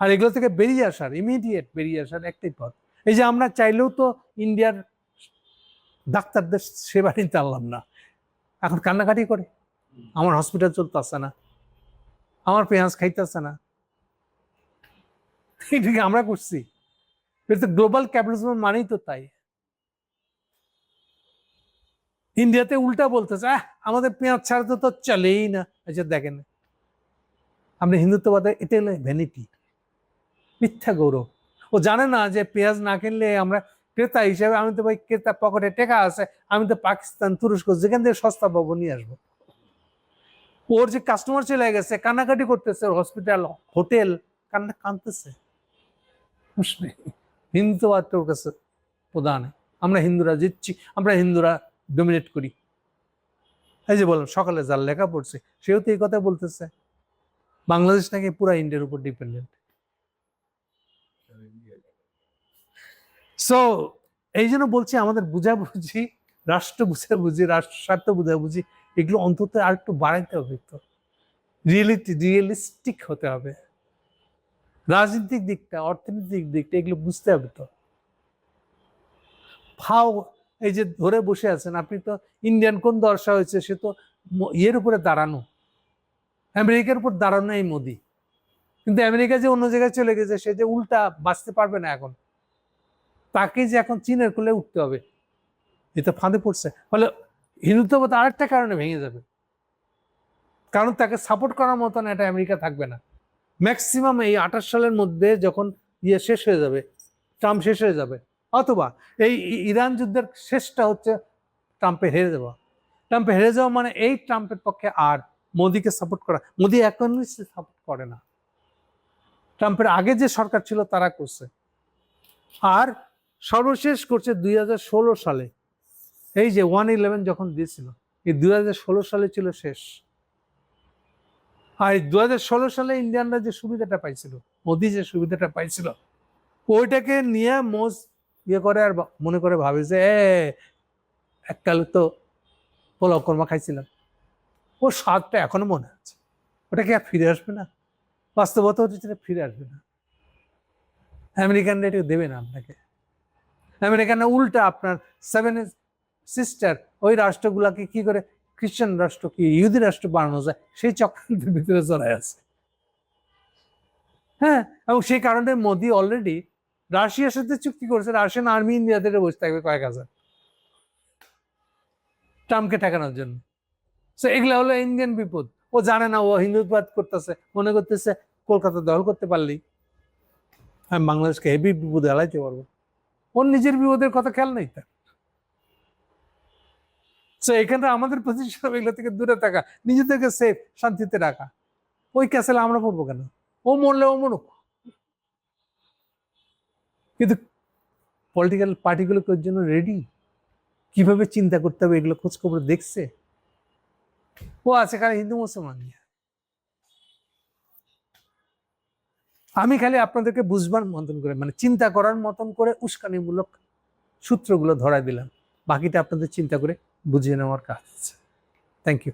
আর এগুলো থেকে বেরিয়ে আসার, ইমিডিয়েট বেরিয়ে আসার একটাই পথ, এই যে আমরা চাইলেও তো ইন্ডিয়ার ডাক্তারদের সেবা নিতে পারলাম না, এখন কান্নাকাটি করে আমার হসপিটাল চলতে আসছে না, আমার পেঁয়াজ খাইতেছে না। এটাকে আমরা করছি, এটা গ্লোবাল ক্যাপিটালিজম মানেই তো তাই। ইন্ডিয়াতে উল্টা বলতেছে আমাদের পেঁয়াজ ছাড়া তো চলেই না। আচ্ছা দেখেন, আপনি হিন্দুত্ববাদে এটা হলো ভ্যানিটি, মিথ্যা গৌরব। ও জানে না যে পেঁয়াজ না কিনলে আমরা ক্রেতা হিসেবে, আমি তো ভাই ক্রেতা, পকেটে টাকা আছে, আমি তো পাকিস্তান, তুরস্ক যেখান থেকে সস্তা পাবো নিয়ে আসবো। ওর যে কাস্টমার চলে গেছে, কান্নাকাটি করতেছে, হসপিটাল, হোটেল, কাঁদতেছে। হিন্দুত্ববাদ তোর কাছে প্রধান, আমরা হিন্দুরা জিতছি, আমরা হিন্দুরা ডমিনেট করি। এই যে বললাম সকালে যার লেখা পড়ছে সেও তো এই কথা বলতেছে, বাংলাদেশ নাকি পুরা ইন্ডিয়ার উপর ডিপেন্ডেন্ট। সো এই জন্য বলছি আমাদের বুঝাবুঝি, রাষ্ট্র বুঝাবুঝি, রাষ্ট্র স্বার্থ বুঝাবুঝি, এগুলো অন্তত আর একটু বাড়াইতে হবে, তো রিয়েলিস্টিক হতে হবে, রাজনৈতিক দিকটা, অর্থনৈতিক দিকটা এগুলো বুঝতে হবে। তো ফাও এই যে ধরে বসে আছেন আপনি, তো ইন্ডিয়ান কোন দর্শা হয়েছে, সে তো ইয়ের উপরে দাঁড়ানো, আমেরিকার উপর দাঁড়ানো এই মোদি, কিন্তু আমেরিকা যে অন্য জায়গায় চলে গেছে, সে যে উল্টা বাঁচতে পারবে না এখন, তাকে যে এখন চীনের কোলে উঠতে হবে, এটা ফাঁদে পড়ছে। ফলে হিন্দুত্ববাদ আরেকটা কারণে ভেঙে যাবে, কারণ তাকে সাপোর্ট করার মতন এটা আমেরিকা থাকবে না। ম্যাক্সিমাম এই 28 সালের মধ্যে যখন ইয়ে শেষ হয়ে যাবে, ট্রাম্প শেষ হয়ে যাবে, অথবা এই ইরান যুদ্ধের শেষটা হচ্ছে ট্রাম্পে হেরে যাওয়া। ট্রাম্পে হেরে যাওয়া মানে এই ট্রাম্পের পক্ষে আর মোদিকে সাপোর্ট করা, মোদি এখন সাপোর্ট করে না, ট্রাম্পের আগে যে সরকার ছিল তারা করছে। আর সর্বশেষ করছে 2016 সালে, এই যে 111 যখন দিয়েছিল, এই 2016 সালে ছিল শেষ। আর 2016 সালে ইন্ডিয়ানরা যে সুবিধাটা পাইছিল, মোদি যে সুবিধাটা পাইছিল, ওইটাকে নিয়ে মোজ ইয়ে করে আর মনে করে ভাবে যে এককালে তো পোলাও কর্মা খাইছিলাম, ওর স্বাদটা এখনো মনে আছে, ওটা কি আর ফিরে আসবে না? বাস্তবতা হচ্ছে সেটা ফিরে আসবে না। আমেরিকানরা এটা দেবে না আপনাকে। আমেরিকানরা উল্টা আপনার 7 সিস্টার ওই রাষ্ট্রগুলাকে কি করে খ্রিস্টান রাষ্ট্র কি ইহুদি রাষ্ট্র বানানো যায় সেই চক্রান্তের ভিতরে জড়ায় আছে। হ্যাঁ, এবং সেই কারণে মোদি অলরেডি রাশিয়ার সাথে চুক্তি করেছে, রাশিয়ান আর্মি ইন্ডিয়াতে বসে থাকবে কয়েক হাজার ট্রাম্পকে ঠেকানোর জন্য। সো এগুলা হলো ইন্ডিয়ান বিপদ। ও জানে না ও হিন্দুত্ববাদ করতেছে, মনে করতেছে কলকাতা দখল করতে পারলেই আমি বাংলাদেশকে হেভি বিপদে এলাইতে পারবো। ওর নিজের বিপদের কথা খেয়াল নেই তার। তো এখানে আমাদের পজিশন এগুলো থেকে দূরে থাকা, নিজেদেরকে সেফ শান্তিতে রাখা। ওই ক্যাসেলে আমরা পড়বো কেন? ও মরলে ও মরুক, কিন্তু পলিটিক্যাল পার্টিগুলো ওর জন্য রেডি। কিভাবে চিন্তা করতে হবে এগুলো খোঁজ খবর দেখছে। ও আছে খালি হিন্দু মুসলমান নিয়ে। আমি খালি আপনাদেরকে বুঝবার মতন করে, মানে চিন্তা করার মতন করে উস্কানিমূলক সূত্রগুলো ধরাই দিলাম, বাকিটা আপনাদের চিন্তা করে বুঝিয়ে নেওয়ার কাজ। Thank you.